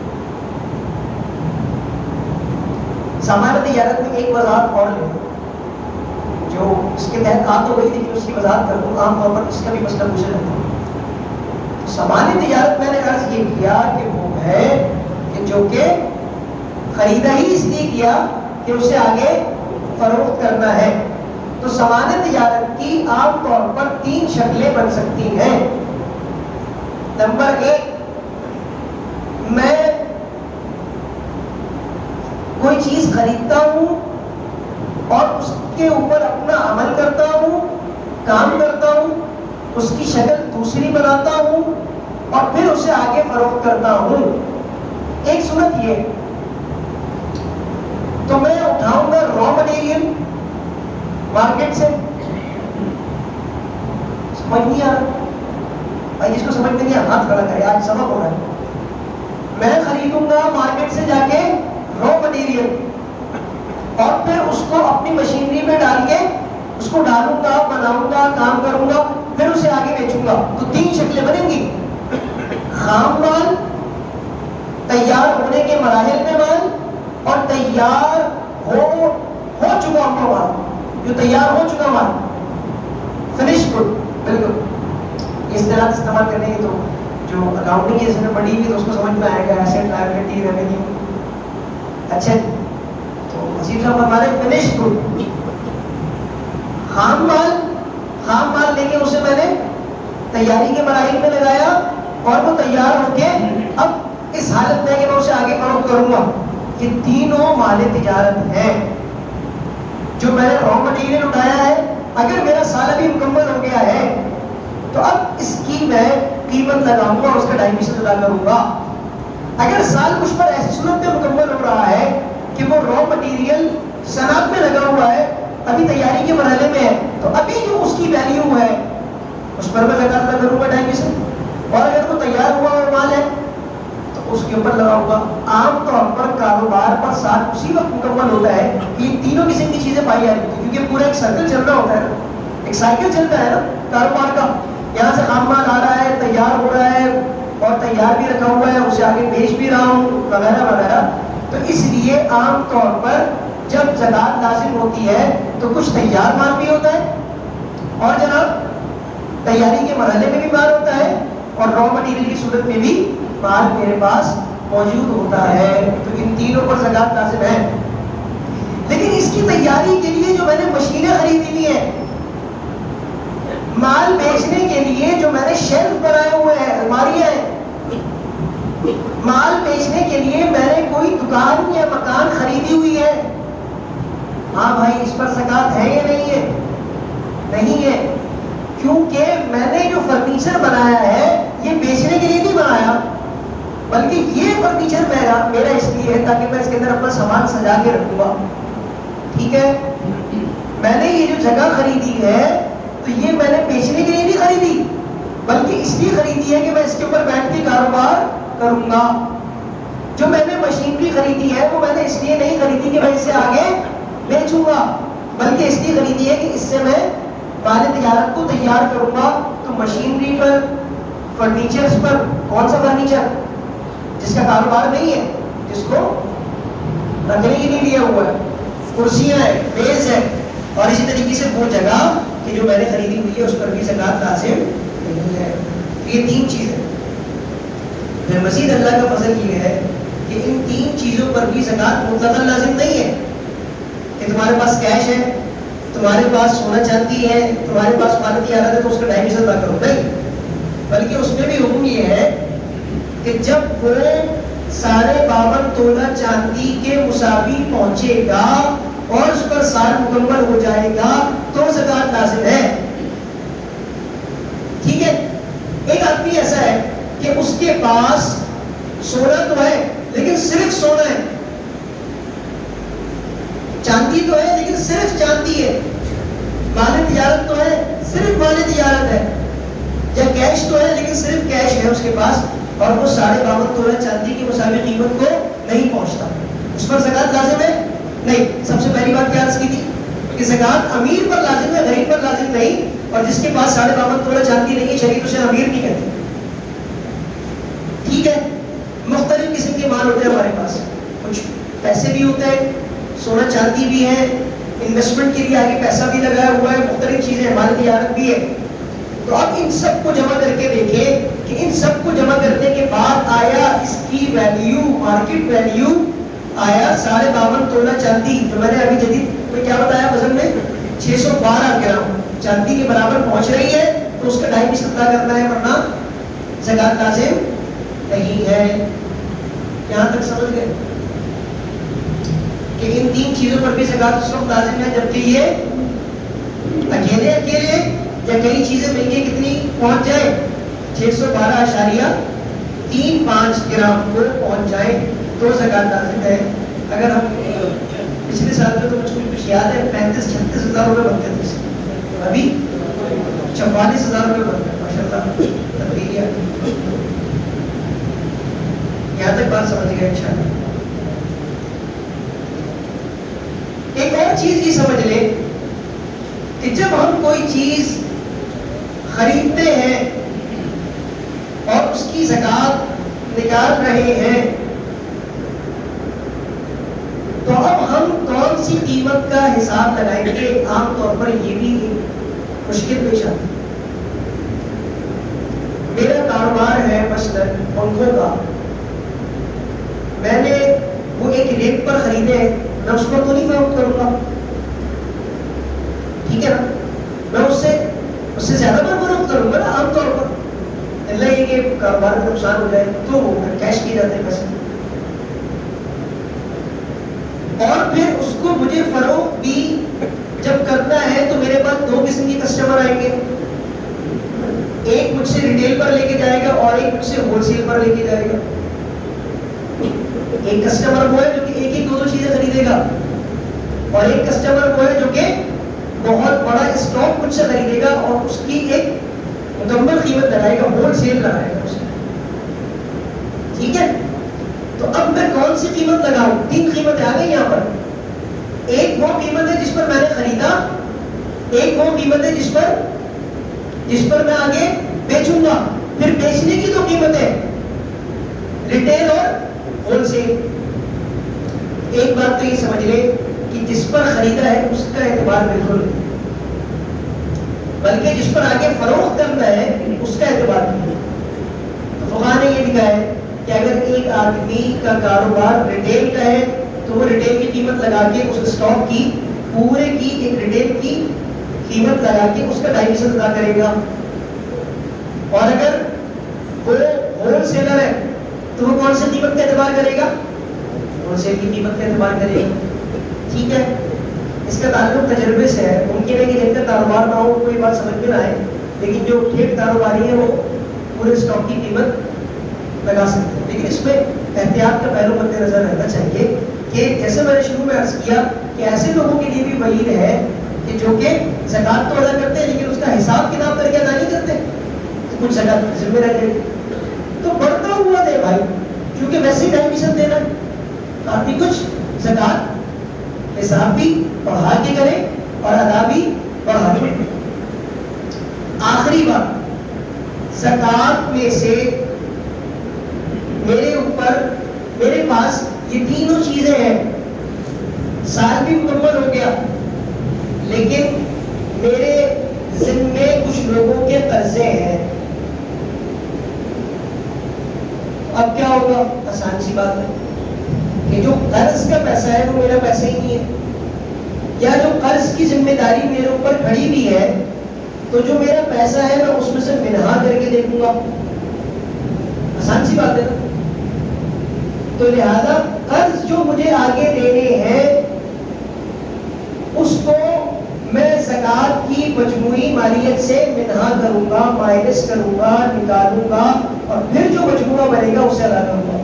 سامان تجارت میں ایک وضاحت اور لیں جو اس کے تحت آ تو گئی لیکن اس کی وضاحت کر دوں. عام طور پر اس کا بھی مسئلہ پوچھا جاتا ہے. سامان تجارت میں نے عرض یہ کیا کہ وہ ہے کہ جو کہ خریدا ہی اس لیے کیا کہ اسے آگے فروخت کرنا ہے. تو سامان تجارت کی عام طور پر 3 شکلیں بن سکتی ہیں. نمبر 1، میں کوئی چیز خریدتا ہوں اور اس کے اوپر اپنا عمل کرتا ہوں، کام کرتا ہوں، اس کی شکل دوسری بناتا ہوں اور پھر اسے آگے فروخت کرتا ہوں. ایک صورت یہ، تو میں اٹھاؤں گا را مٹیریل مارکیٹ سے. سمجھ نہیں آ رہا بھائی؟ جس کو سمجھ نہیں آ ہاتھ کھڑا کرے، آج سبق ہو رہا ہے. میں خریدوں گا مارکیٹ سے جا کے را مٹیریل اور پھر اس کو اپنی مشینری میں ڈال کے اس کو ڈالوں گا، بناؤں گا، کام کروں گا، پھر اسے آگے بیچوں گا. تو 3 شکلیں بنیں گی: خام مال، تیار ہونے کے مراحل میں مال، اور تیار ہو چکا مال، جو تیار ہو چکا مال، فنش گڈ. بالکل اس طرح استعمال کرنے کی تو جو اکاؤنٹنگ اس میں پڑھی ہوئی تو اس کو سمجھ میں آئے گا. Asset, liability, revenue. اچھا، تو وزیر صاحب ہمارے فنش گڈ، خام مال لے کے اسے میں نے تیاری کے مراحل میں لگایا اور وہ تیار ہو کے اب اس حالت میں کہ میں اسے آگے فروخت کروں گا. یہ تینوں مال تجارت ہیں. جو میں نے را مٹیریل اٹھایا ہے، اگر میرا سال ابھی مکمل ہو گیا ہے تو اب اس کی میں قیمت لگاؤں گا اور اس کا ڈائمیشن ادا کروں گا. اگر سال مجھ پر ایسی صورت میں مکمل ہو رہا ہے کہ وہ را مٹیریل صنعت میں لگا ہوا ہے, ابھی تیاری کے مرحلے میں ہے, تو ابھی جو اس کی ویلیو ہے اس پر میں زکات ادا کروں گا ڈائمیشن. اور اگر وہ تیار ہوا ہوا مال ہے تو اس کے اوپر لگاؤں گا. عام طور پر کاروبار پر سال اسی وقت مکمل ہوتا ہے کہ یہ تینوں قسم کی چیزیں پائی جا رہی ہیں, کیونکہ پورا ایک سرکل چل رہا ہوتا ہے نا, ایک سائیکل چلتا ہے نا کاروبار کا. یہاں سے خام مال آ رہا ہے, تیار ہو رہا ہے اور تیار بھی رکھا ہوا ہے, اسے آگے بیچ بھی رہا ہوں وغیرہ وغیرہ. تو اس لیے عام طور پر جب زکات لازم ہوتی ہے تو کچھ تیار مال بھی ہوتا ہے اور جناب تیاری کے مرحلے میں بھی مال ہوتا ہے اور را مٹیریل کی صورت میں بھی مال میرے پاس موجود ہوتا ہے. تو ان تینوں پر زکات لازم ہے. لیکن اس کی تیاری کے لیے جو میں نے مشینیں خریدی ہوئی ہیں, مال بیچنے کے لیے جو میں نے شیلف بنائے ہوئے ہیں, الماریاں ہیں, مال بیچنے کے لیے میں نے کوئی دکان یا مکان خریدی ہوئی ہے, ہاں بھائی اس پر زکات ہے یا نہیں ہے؟ نہیں ہے, کیونکہ میں نے جو فرنیچر بنایا ہے یہ بیچنے کے لیے نہیں بنایا, بلکہ یہ فرنیچر میرا اس لیے ہے تاکہ میں اس کے اندر اپنا سامان سجا کے رکھوں گا. ٹھیک ہے, میں نے یہ جو جگہ خریدی ہے تو یہ میں نے بیچنے کے لیے نہیں خریدی, بلکہ اس لیے خریدی ہے کہ میں اس کے اوپر بیٹھ کے کاروبار کروں گا. جو میں نے مشینری خریدی ہے وہ میں نے اس لیے نہیں خریدی کہ میں اس سے آگے بیچوں گا, بلکہ اس لیے خریدی ہے کہ اس سے میں مال تجارت کو تیار کروں گا. تو مشینری پر, فرنیچرز پر, کون سا فرنیچر جس کا کاروبار نہیں ہے, جس کو رکھنے کے لیے لیا ہوا ہے, کرسیاں ہیں, میز ہے, اور اسی طریقے سے وہ جگہ کہ جو میں نے خریدی ہوئی ہے اس پر بھی زکات لازم نہیں ہے. یہ تین چیزیں. پھر مزید اللہ کا فضل یہ ہے کہ ان تین چیزوں پر بھی زکات مطلقاً لازم نہیں ہے کہ تمہارے پاس کیش ہے, تمہارے پاس سونا چاندی ہے, تمہارے پاس مال تجارت ہے تو اس کا ڈائمیشن ادا کرو. نہیں, بلکہ اس میں بھی حکم یہ ہے کہ جب وہ 52.5 تولہ چاندی کے مساوی پہنچے گا اور اس پر سال مکمل ہو جائے گا تو زکات لازم ہے. ٹھیک ہے, ایک آدمی ایسا ہے کہ اس کے پاس سونا تو ہے لیکن صرف سونا ہے, چاندی تو ہے لیکن صرف چاندی ہے, مال تجارت تو ہے صرف مال تجارت ہے, یا کیش تو ہے لیکن صرف کیش ہے اس کے پاس, اور وہ 52.5 تولہ چاندی کی مساوی قیمت کو نہیں پہنچتا, اس پر زکات لازم ہے نہیں. سب سے پہلی بات کیا عرض کی تھی کہ زکات امیر پر لازم ہے, غریب پر لازم نہیں. اور جس کے پاس 52.5 تولہ چاندی نہیں ہے شریعت اسے امیر نہیں کہتی. ٹھیک ہے, مختلف قسم کے مال ہوتے ہیں ہمارے پاس, کچھ پیسے بھی ہوتے ہیں, سونا چاندی بھی ہے, انویسٹمنٹ کے لیے آگے پیسہ بھی لگایا ہوا ہے, مختلف چیزیں, مال تجارت بھی ہے. تو اب ان سب کو جمع کر کے دیکھیں کہ ان سب کو جمع کرنے کے بعد آیا اس کی ویلیو, مارکیٹ ویلیو آیا 52.5 تولہ چاندی, جو میں نے ابھی جدید میں کیا بتایا وزن میں 612 گرام چاندی کے برابر پہنچ رہی ہے, تو اس کا ڈائمیشن ادا کرنا ہے, ورنہ زکات لازم نہیں ہے. یہاں تک سمجھ گئے کہ ان تین چیزوں پر بھی زکات اس وقت لازم ہے جبکہ یہ اکیلے یا کئی چیزیں مل کے کتنی پہنچ جائے, 612.35 گرام کو پہنچ جائے تو زکات لازم ہے. اگر ہم پچھلے سال میں تو مجھ کو کچھ یاد ہے 35-36 ہزار روپے بنتے تھے, ابھی 44,000 روپے بنتے ہیں. ماشاء اللہ تبدیلیاں. یہاں تک بات سمجھ گئے انشاءاللہ. ایک اور چیز یہ سمجھ لیں کہ جب ہم کوئی چیز خریدتے ہیں اور اس کی زکات نکال رہے ہیں تو اب ہم کون سی قیمت کا حساب لگائیں گے. عام طور پر یہ بھی مشکل پیش آتی ہے. میرا کاروبار ہے مثلاً پنکھوں کا, میں نے وہ ایک ریٹ پر خریدے ہیں, میں اس پر تو نہیں فروخت کروں گا, ٹھیک ہے نا, میں اس سے زیادہ پر فروخت کروں گا نا. عام طور پر اللہ یہ کہ کاروبار میں نقصان ہو جائے تو وہ کیش کیے جاتے ہیں پیسے, اور پھر اس کو مجھے فروخت بھی جب کرنا ہے تو میرے پاس 2 قسم کے کسٹمر آئیں گے. اور ایک مجھ سے ہول سیل پر لے کے جائے گا. ایک کسٹمر وہ ہے جو کہ ایک دو چیزیں خریدے گا, اور ایک کسٹمر وہ ہے جو کہ بہت بڑا اسٹاک مجھ سے خریدے گا اور اس کی ایک مکمل قیمت لگائے گا, ہول سیل لگائے گا اس میں. ٹھیک ہے, تو اب میں کون سی قیمت لگاؤں؟ 3 قیمتیں آ گئی یہاں پر. ایک وہ قیمت ہے جس پر میں نے خریدا, ایک وہ قیمت ہے جس پر میں آگے بیچوں گا. پھر بیچنے کی 2 قیمتیں, ریٹیل اور ہول سیل. ایک بات تو یہ سمجھ لے کہ جس پر خریدا ہے اس کا اعتبار بالکل نہیں, بلکہ جس پر آگے فروخت کرنا ہے اس کا اعتبار نہیں. تو فقہاء نے یہ لکھا ہے کہ اگر ایک آدمی کا کاروبار ریٹیل کا ہے تو وہ ریٹیل کی قیمت لگا کے اس اسٹاک کی پورے کی ایک ریٹیل کی قیمت لگا کے اس کا 2.5% ادا کرے گا. اور اگر وہ ہول سیلر ہے تو وہ کون سی قیمت کا اعتبار کرے گا؟ ہول سیل کی قیمت کا اعتبار کرے گا. ٹھیک ہے, اس کا تعلق تجربے سے ہے. ممکن ہے کہ جن کا کاروبار نہ ہو کوئی بات سمجھ میں نہ آئے, لیکن جو ٹھیک کاروباری ہے وہ پورے اسٹاک کی قیمت لگا سکتے ہیں. لیکن اس میں احتیاط کا پہلو مد نظر رہنا چاہیے کہ جیسے میں نے شروع میں عرض کیا کہ ایسے لوگوں کے لیے بھی وعید ہے کہ جو کہ زکوٰۃ تو ادا کرتے ہیں لیکن اس کا حساب کتاب کر کے ادا نہیں کرتے, کچھ زکوٰۃ ذمہ رکھتے. تو بڑھتا ہوا دے بھائی, کیونکہ ویسے ہی 2.5% دینا ہے, آدمی کچھ زکوٰۃ حساب بھی بڑھا کے کرے اور ادا بھی بڑھا کے. آخری بات, زکوٰۃ میں سے میرے پاس یہ تینوں چیزیں ہیں. سال بھی مکمل ہو گیا لیکن میرے ذمے کچھ لوگوں کے قرضے ہیں. اب کیا ہوگا؟ آسان سی بات ہے کہ جو قرض کا پیسہ ہے وہ میرا پیسہ ہی نہیں ہے, یا جو قرض کی ذمہ داری میرے اوپر کھڑی بھی ہے تو جو میرا پیسہ ہے میں اس میں سے منہا کر کے دیکھوں گا. آسان سی بات ہے نا. تو لہذا قرض جو مجھے آگے دینے ہیں اس کو میں زکوٰۃ کی مجموعی مالیت سے منہا کروں گا, مائنس کروں گا, نکالوں گا, اور پھر جو مجموعہ بنے گا اسے ادا کروں گا.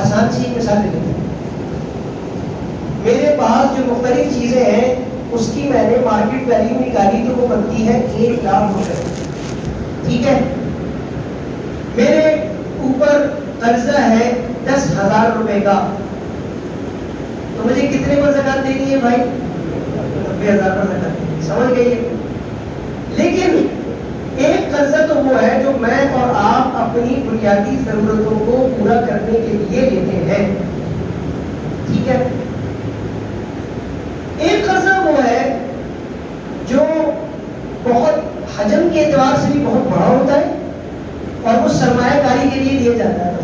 آسان سی مثال دے دیں, میرے پاس جو مختلف چیزیں ہیں اس کی میں نے مارکیٹ ویلیو نکالی تو وہ بنتی ہے 1 لاکھ روپے. ٹھیک ہے, میرے اوپر قرضہ ہے 10,000 روپے کا, تو مجھے کتنے پر زکوٰۃ دینی ہے بھائی؟ 90,000 پر زکوٰۃ دینی ہے. سمجھ گئے؟ لیکن ایک قرضہ تو وہ ہے جو میں اور آپ اپنی بنیادی ضرورتوں کو پورا کرنے کے لیے لیتے ہیں. ٹھیک ہے, ایک قرضہ وہ ہے جو بہت حجم کے اعتبار سے بھی بہت بڑا ہوتا ہے اور وہ سرمایہ کاری کے لیے دیا جاتا ہے.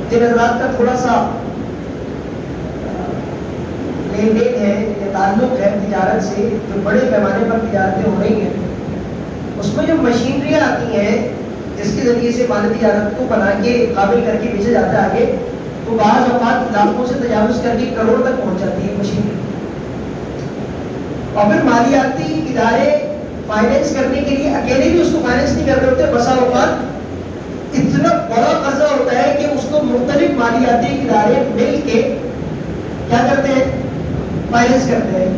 جن حضرات کا تھوڑا سا لین دین ہے, تعلق ہے تجارت سے, جو بڑے پیمانے پر تجارتیں ہو رہی ہیں, اس میں جو مشینریاں آتی ہیں جس کے ذریعے سے مال تجارت کو بنا کے قابل کر کے بیچا جاتا ہے آگے, تو بعض اوقات لاکھوں سے تجاوز کر کے کروڑ تک پہنچ جاتی ہے مشینری. اور پھر مالیاتی ادارے فائنینس کرنے کے لیے اکیلے بھی اس کو فائنینس نہیں کر رہے ہوتے, بسا اوقات اتنا بڑا قرضہ ہوتا ہے کہ اس کو مختلف مالیاتی ادارے مل کے کیا کرتے ہیں؟ فائنینس کرتے ہیں.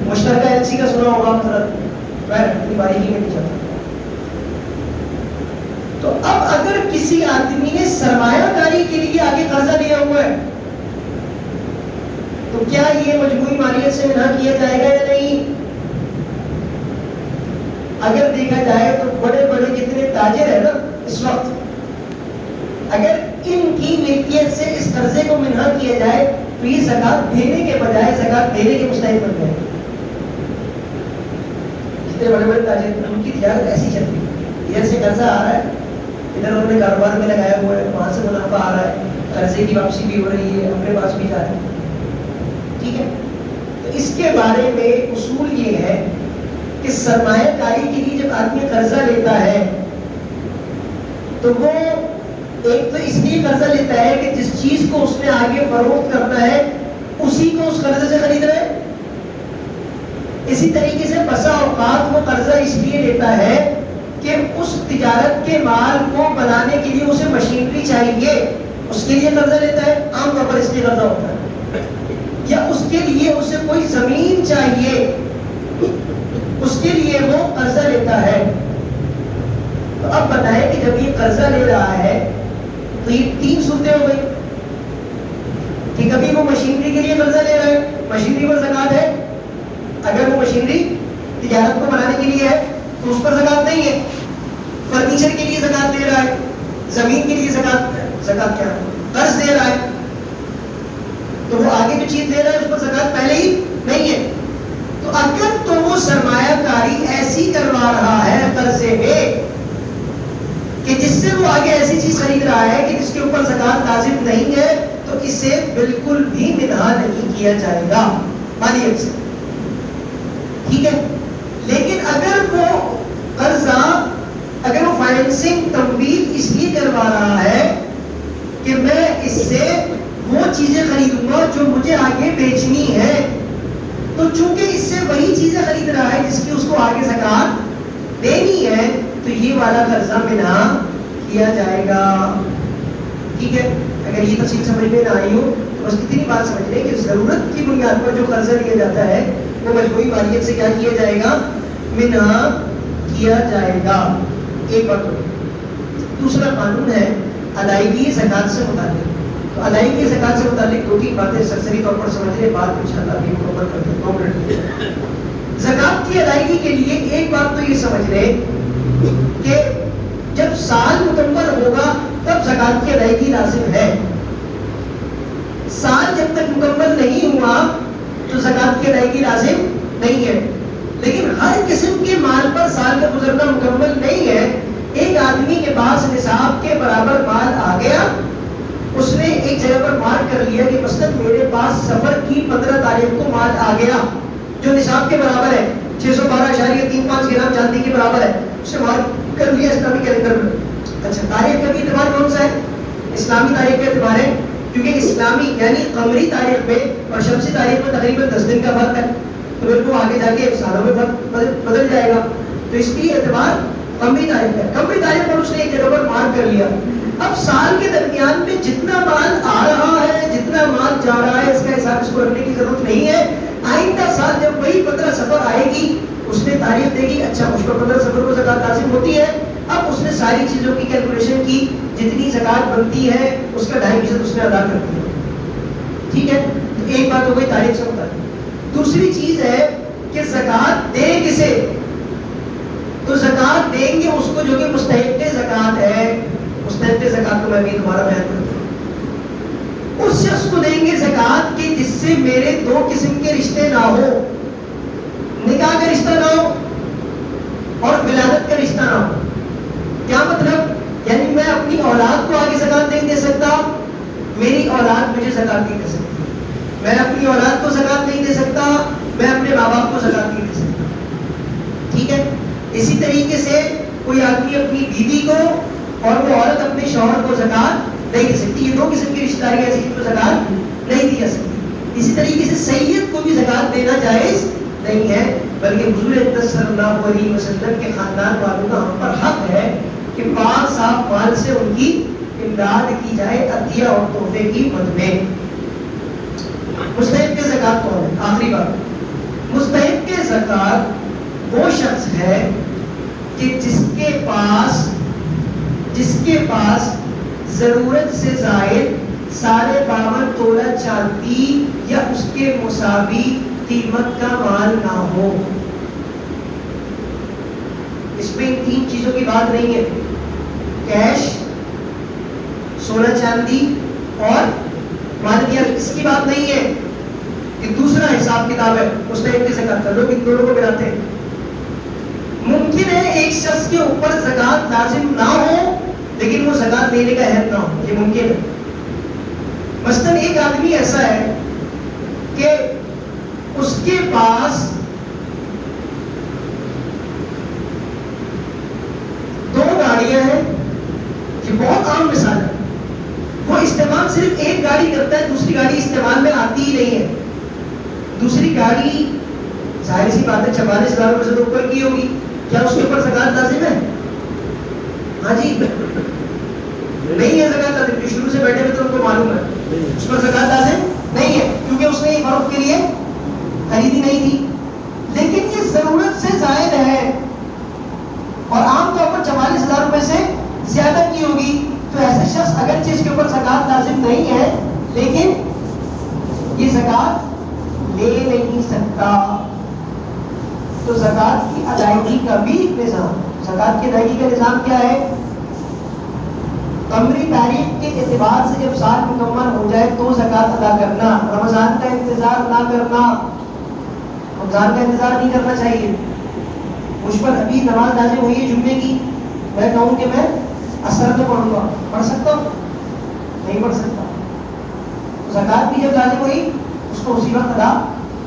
مشترکہ ایل سی کا سنا ہوگا مثلاً, میں باریکی میں نہیں چلتا. تو اب اگر کسی آدمی نے سرمایہ کاری کے لیے آگے قرضہ لیا ہوا ہے تو کیا یہ مجموعی مالیت سے منہا کیا جائے گا یا نہیں؟ اگر دیکھا جائے تو بڑے بڑے جتنے تاجر ہیں نا اس وقت, اگر ان کی ملکیت سے اس قرضے کو منہا کیا جائے تو یہ زکوٰۃ دینے کے بجائے زکوٰۃ دینے کے مستحق بن جائے. جتنے بڑے بڑے تاجر ان کی تجارت ایسی چلتی ہے, ادھر سے قرضہ آ رہا ہے, ادھر انہوں نے کاروبار میں لگایا ہوا ہے, وہاں سے منافع آ رہا ہے, قرضے کی واپسی بھی ہو رہی ہے, اپنے پاس بھی جا رہے ہیں. ٹھیک ہے, تو اس کے بارے میں اصول یہ ہے کہ سرمایہ کاری کے لیے جب آدمی قرضہ لیتا ہے تو وہ ایک تو اس لیے قرضہ لیتا ہے کہ جس چیز کو اس نے آگے فروخت کرنا ہے اسی کو اس قرضے سے خرید رہے ہیں. اسی طریقے سے بسا اوقات وہ قرضہ اس لیے لیتا ہے کہ اس تجارت کے مال کو بنانے کے لیے اسے مشینری چاہیے، اس کے لیے قرضہ لیتا ہے، عام طور پر اس لیے قرضہ ہوتا ہے، یا اس کے لیے اسے کوئی زمین چاہیے، اس کے لیے وہ قرضہ لیتا ہے. تو اب بتائیں کہ جب یہ قرضہ لے رہا ہے تو یہ تین صورتیں ہو گئی کہ کبھی وہ مشینری کے لیے قرضہ لے رہا ہے، مشینری پر زکوٰۃ ہے، اگر وہ مشینری تجارت کو بنانے کے لیے ہے تو اس پر زکوٰۃ نہیں ہے. فرنیچر کے لیے زکوٰۃ دے رہا ہے، زمین کے لیے زکوٰۃ کیا ہے؟ قرض دے رہا ہے، تو وہ آگے جو چیز دے رہا ہے اس پر زکوٰۃ پہلے ہی نہیں ہے. تو اگر تو وہ سرمایہ کاری ایسی کروا رہا ہے قرضے میں کہ جس سے وہ آگے ایسی چیز خرید رہا ہے کہ جس کے اوپر زکوٰۃ لازم نہیں ہے، تو اسے بالکل بھی منہا نہیں کیا جائے گا مالیت سے. ٹھیک ہے، لیکن اگر وہ قرضہ، اگر وہ فائنینسنگ تمویل اس لیے کروا رہا ہے کہ میں اس سے وہ چیزیں خریدوں گا جو مجھے آگے بیچنی ہے، تو چونکہ اس سے وہی چیزیں خرید رہا ہے جس کی اس کو آگے زکوٰۃ دینی ہے، تو یہ والا قرضہ منہا کیا جائے گا. ٹھیک ہے، اگر یہ تفصیل سمجھ میں نہ آئی ہو تو بس اتنی بات سمجھ لیں کہ ضرورت کی بنیاد پر جو قرضہ لیا جاتا ہے وہ مجموعی مالیت سے کیا کیا جائے گا؟ منہا کیا جائے گا. ایک بات ہو. دوسرا قانون ہے ادائیگی زکوٰۃ سے متعلق. تو ادائیگی زکوٰۃ سے متعلق دو تین باتیں سرسری طور پر سمجھ لیں، بات انشاءاللہ ابھی مکمل کرتے ہیں 2 منٹ. زکوٰۃ کی ادائیگی کے لیے ایک بات تو یہ سمجھ لیں کہ جب سال مکمل ہوگا تب زکوٰۃ کی ادائیگی لازم ہے. سال جب تک مکمل نہیں ہوا تو زکوٰۃ کی ادائیگی لازم نہیں ہے. لیکن ہر قسم کے مال پر سال کا گزرنا مکمل نہیں ہے. ایک آدمی کے پاس نصاب کے برابر مال آ گیا، اس نے ایک جگہ پر مارک کر لیا کہ مثلاً میرے پاس سفر کی 15 تاریخ کو مال آ گیا جو نصاب کے برابر ہے، 612.35 گرام چاندی کے برابر ہے، اس نے مارک کر لیا اسلامی کیلنڈر میں. اچھا، تاریخ کا بھی اعتبار کون سا ہے؟ اسلامی تاریخ کا اعتبار ہے، کیونکہ اسلامی یعنی قمری تاریخ میں اور شمسی تاریخ میں تقریباً 10 دن کا فرق ہے، تو پھر وہ آگے جا کے سالوں میں بدل جائے گا. تو اس لیے اعتبار قمری تاریخ ہے. قمری تاریخ پر اس نے ایک جگہ پر مارک کر لیا. اب سال کے درمیان میں جتنا مال آ رہا ہے، جتنا مال جا رہا ہے، اس کا حساب اس کو رکھنے کی ضرورت نہیں ہے. آئندہ سال جب وہی 15 سفر آئے گی اس نے تاریخ دے گی، اچھا اس پر 15 سفر کو زکوٰۃ لازم ہوتی ہے. اب اس نے ساری چیزوں کی کیلکولیشن کی، جتنی زکوٰۃ بنتی ہے اس کا 2.5% اس نے ادا کر دیا. ٹھیک ہے، تو ایک بات ہو گئی تاریخ سے متعلق. دوسری چیز ہے کہ زکوٰۃ دے کسے؟ تو زکوٰۃ دیں گے اس کو جو کہ مستحق زکوٰۃ ہے. مستحق زکوٰۃ کو میں بھی دوبارہ بیان کرتا ہوں. اس شخص کو دیں گے زکوٰۃ کہ جس سے میرے 2 قسم کے رشتے نہ ہو، نکاح کا رشتہ نہ ہو اور ولادت کا رشتہ نہ ہو. کیا مطلب؟ یعنی میں اپنی اولاد کو آگے زکوٰۃ نہیں دے سکتا، میری اولاد مجھے زکوٰۃ نہیں دے سکتی. میں اپنی اولاد کو زکوٰۃ نہیں دے سکتا، میں اپنے ماں باپ کو زکوٰۃ نہیں دے سکتا. ٹھیک ہے، اسی طریقے سے کوئی آدمی اپنی بیوی کو اور وہ عورت اپنے شوہر کو زکوٰۃ نہیں دے سکتی. یہ 2 قسم کی رشتہ داری ایسی کو زکوٰۃ نہیں دی جا سکتی. اسی طریقے سے سید کو بھی زکوٰۃ دینا جائز نہیں ہے، بلکہ حضور اقدس صلی اللہ علیہ وسلم کے خاندان والوں کا ہم پر حق ہے کہ پاک صاف مال سے ان کی امداد کی جائے عطیہ اور تحفے کی مد میں. مستحق زکوٰۃ کون ہے؟ آخری بات، مستحق زکوٰۃ وہ شخص ہے کہ جس کے پاس ضرورت سے زائد 52.5 تولہ چاندی یا اس کے مساوی قیمت کا مال نہ ہو. اس میں 3 چیزوں کی بات نہیں ہے، کیش، سونا چاندی اور مالکیت، اس کی بات نہیں ہے. یہ دوسرا حساب کتاب ہے مستحق کی زکوٰۃ کا. لوگ ان دونوں کو ملاتے ہیں. ممکن ہے ایک شخص کے اوپر زکوٰۃ لازم نہ ہو لیکن وہ زکوٰۃ دینے کا اہل نہ ہو، یہ ممکن ہے. مثلاً ایک آدمی ایسا ہے کہ اس کے پاس 2 گاڑیاں ہیں، یہ بہت عام مثال ہے. وہ استعمال صرف ایک گاڑی کرتا ہے، دوسری گاڑی استعمال میں آتی ہی نہیں ہے. دوسری گاڑی ظاہر سی بات ہے 44,000 روپے سے تو اوپر کی ہوگی، کیا اس کے اوپر زکوٰۃ لازم ہے؟ ہاں جی نہیں ہے زکات لازم، شروع سے بیٹھے ہوئے تو ان کو معلوم ہے اس پر زکات لازم نہیں ہے، کیونکہ اس نے یہ فروخت کے لیے خریدی نہیں تھی. لیکن یہ ضرورت سے زائد ہے اور عام طور پر 44,000 روپے سے زیادہ کی ہوگی، تو ایسے شخص اگرچہ اس کے اوپر زکات لازم نہیں ہے لیکن یہ زکات لے نہیں سکتا. تو زکات کی ادائیگی کا بھی نظام، زکات کی ادائیگی کا نظام کیا ہے؟ قمری تاریخ کے اعتبار سے جب سال مکمل ہو جائے تو زکات ادا کرنا، رمضان کا انتظار نہ کرنا، رمضان کا انتظار نہیں کرنا چاہیے. مجھ پر ابھی نماز نازل ہوئی ہے جمعے کی، میں کہوں کہ میں اثر میں پڑھوں گا، پڑھ سکتا ہوں؟ نہیں پڑھ سکتا. زکات بھی جب لازم ہوئی اس کو اسی وقت ادا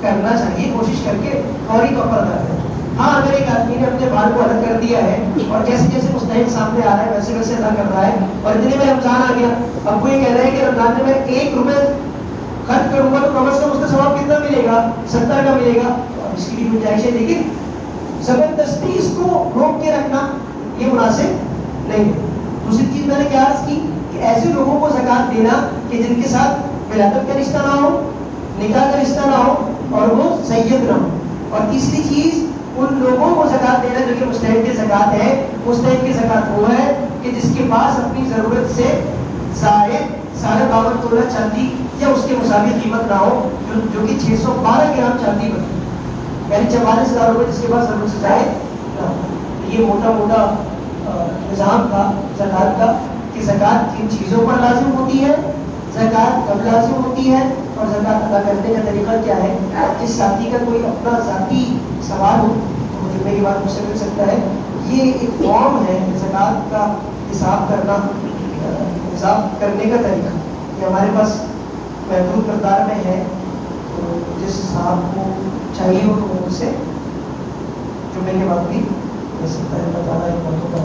کرنا چاہیے، کوشش کر کے فوری طور پر ادا کریں. ہاں اگر ایک آدمی نے اپنے بال کو الگ کر دیا ہے اور جیسے جیسے مستحق سامنے آ رہا ہے ویسے ویسے ادا کر رہا ہے، اور اتنے میں رمضان آ گیا، اب وہ یہ کہہ رہا ہے کہ رمضان میں 1 روپے خرچ کروں گا تو کم از کم اس کا ثواب کتنا ملے گا؟ 70 کا ملے گا. اس کی بھی گنجائش ہے، لیکن زبردستی اس کو روک کے رکھنا یہ مناسب نہیں ہے. دوسری چیز میں نے کیا عرض کی کہ ایسے لوگوں کو زکات دینا کہ جن کے ساتھ ولادت کا رشتہ نہ ہو، نکاح کا رشتہ نہ ہو اور وہ سید نہ ہو. اور تیسری چیز ان لوگوں کو زکات دینا جو کہ مستحق کی زکات ہے. مستحق کی زکات وہ ہے کہ جس کے پاس اپنی ضرورت سے زائد 52.5 تولہ چاندی یا اس کے مطابق قیمت نہ ہو، جو کہ 612 گرام چاندی بنتی، یعنی 44,000 روپے جس کے پاس ضرورت سے زائد نہ ہو. یہ موٹا موٹا نظام تھا زکات کا کہ زکات کن چیزوں پر لازم ہوتی ہے، زکات کب لازم ہوتی ہے اور زکات ادا کرنے کا طریقہ کیا ہے. جس ساتھی کا کوئی اپنا ذاتی سوال ہو تو جمعے کے بعد مجھ سے مل سکتا ہے. یہ ایک فارم ہے زکات کا حساب کرنا، حساب کرنے کا طریقہ، یہ ہمارے پاس محدود مقدار میں ہے. تو جس صاحب کو چاہیے ہو تو وہ اسے جمعے کے بعد بھی مل سکتا ہے. اللہ تعالیٰ ایک باتوں کا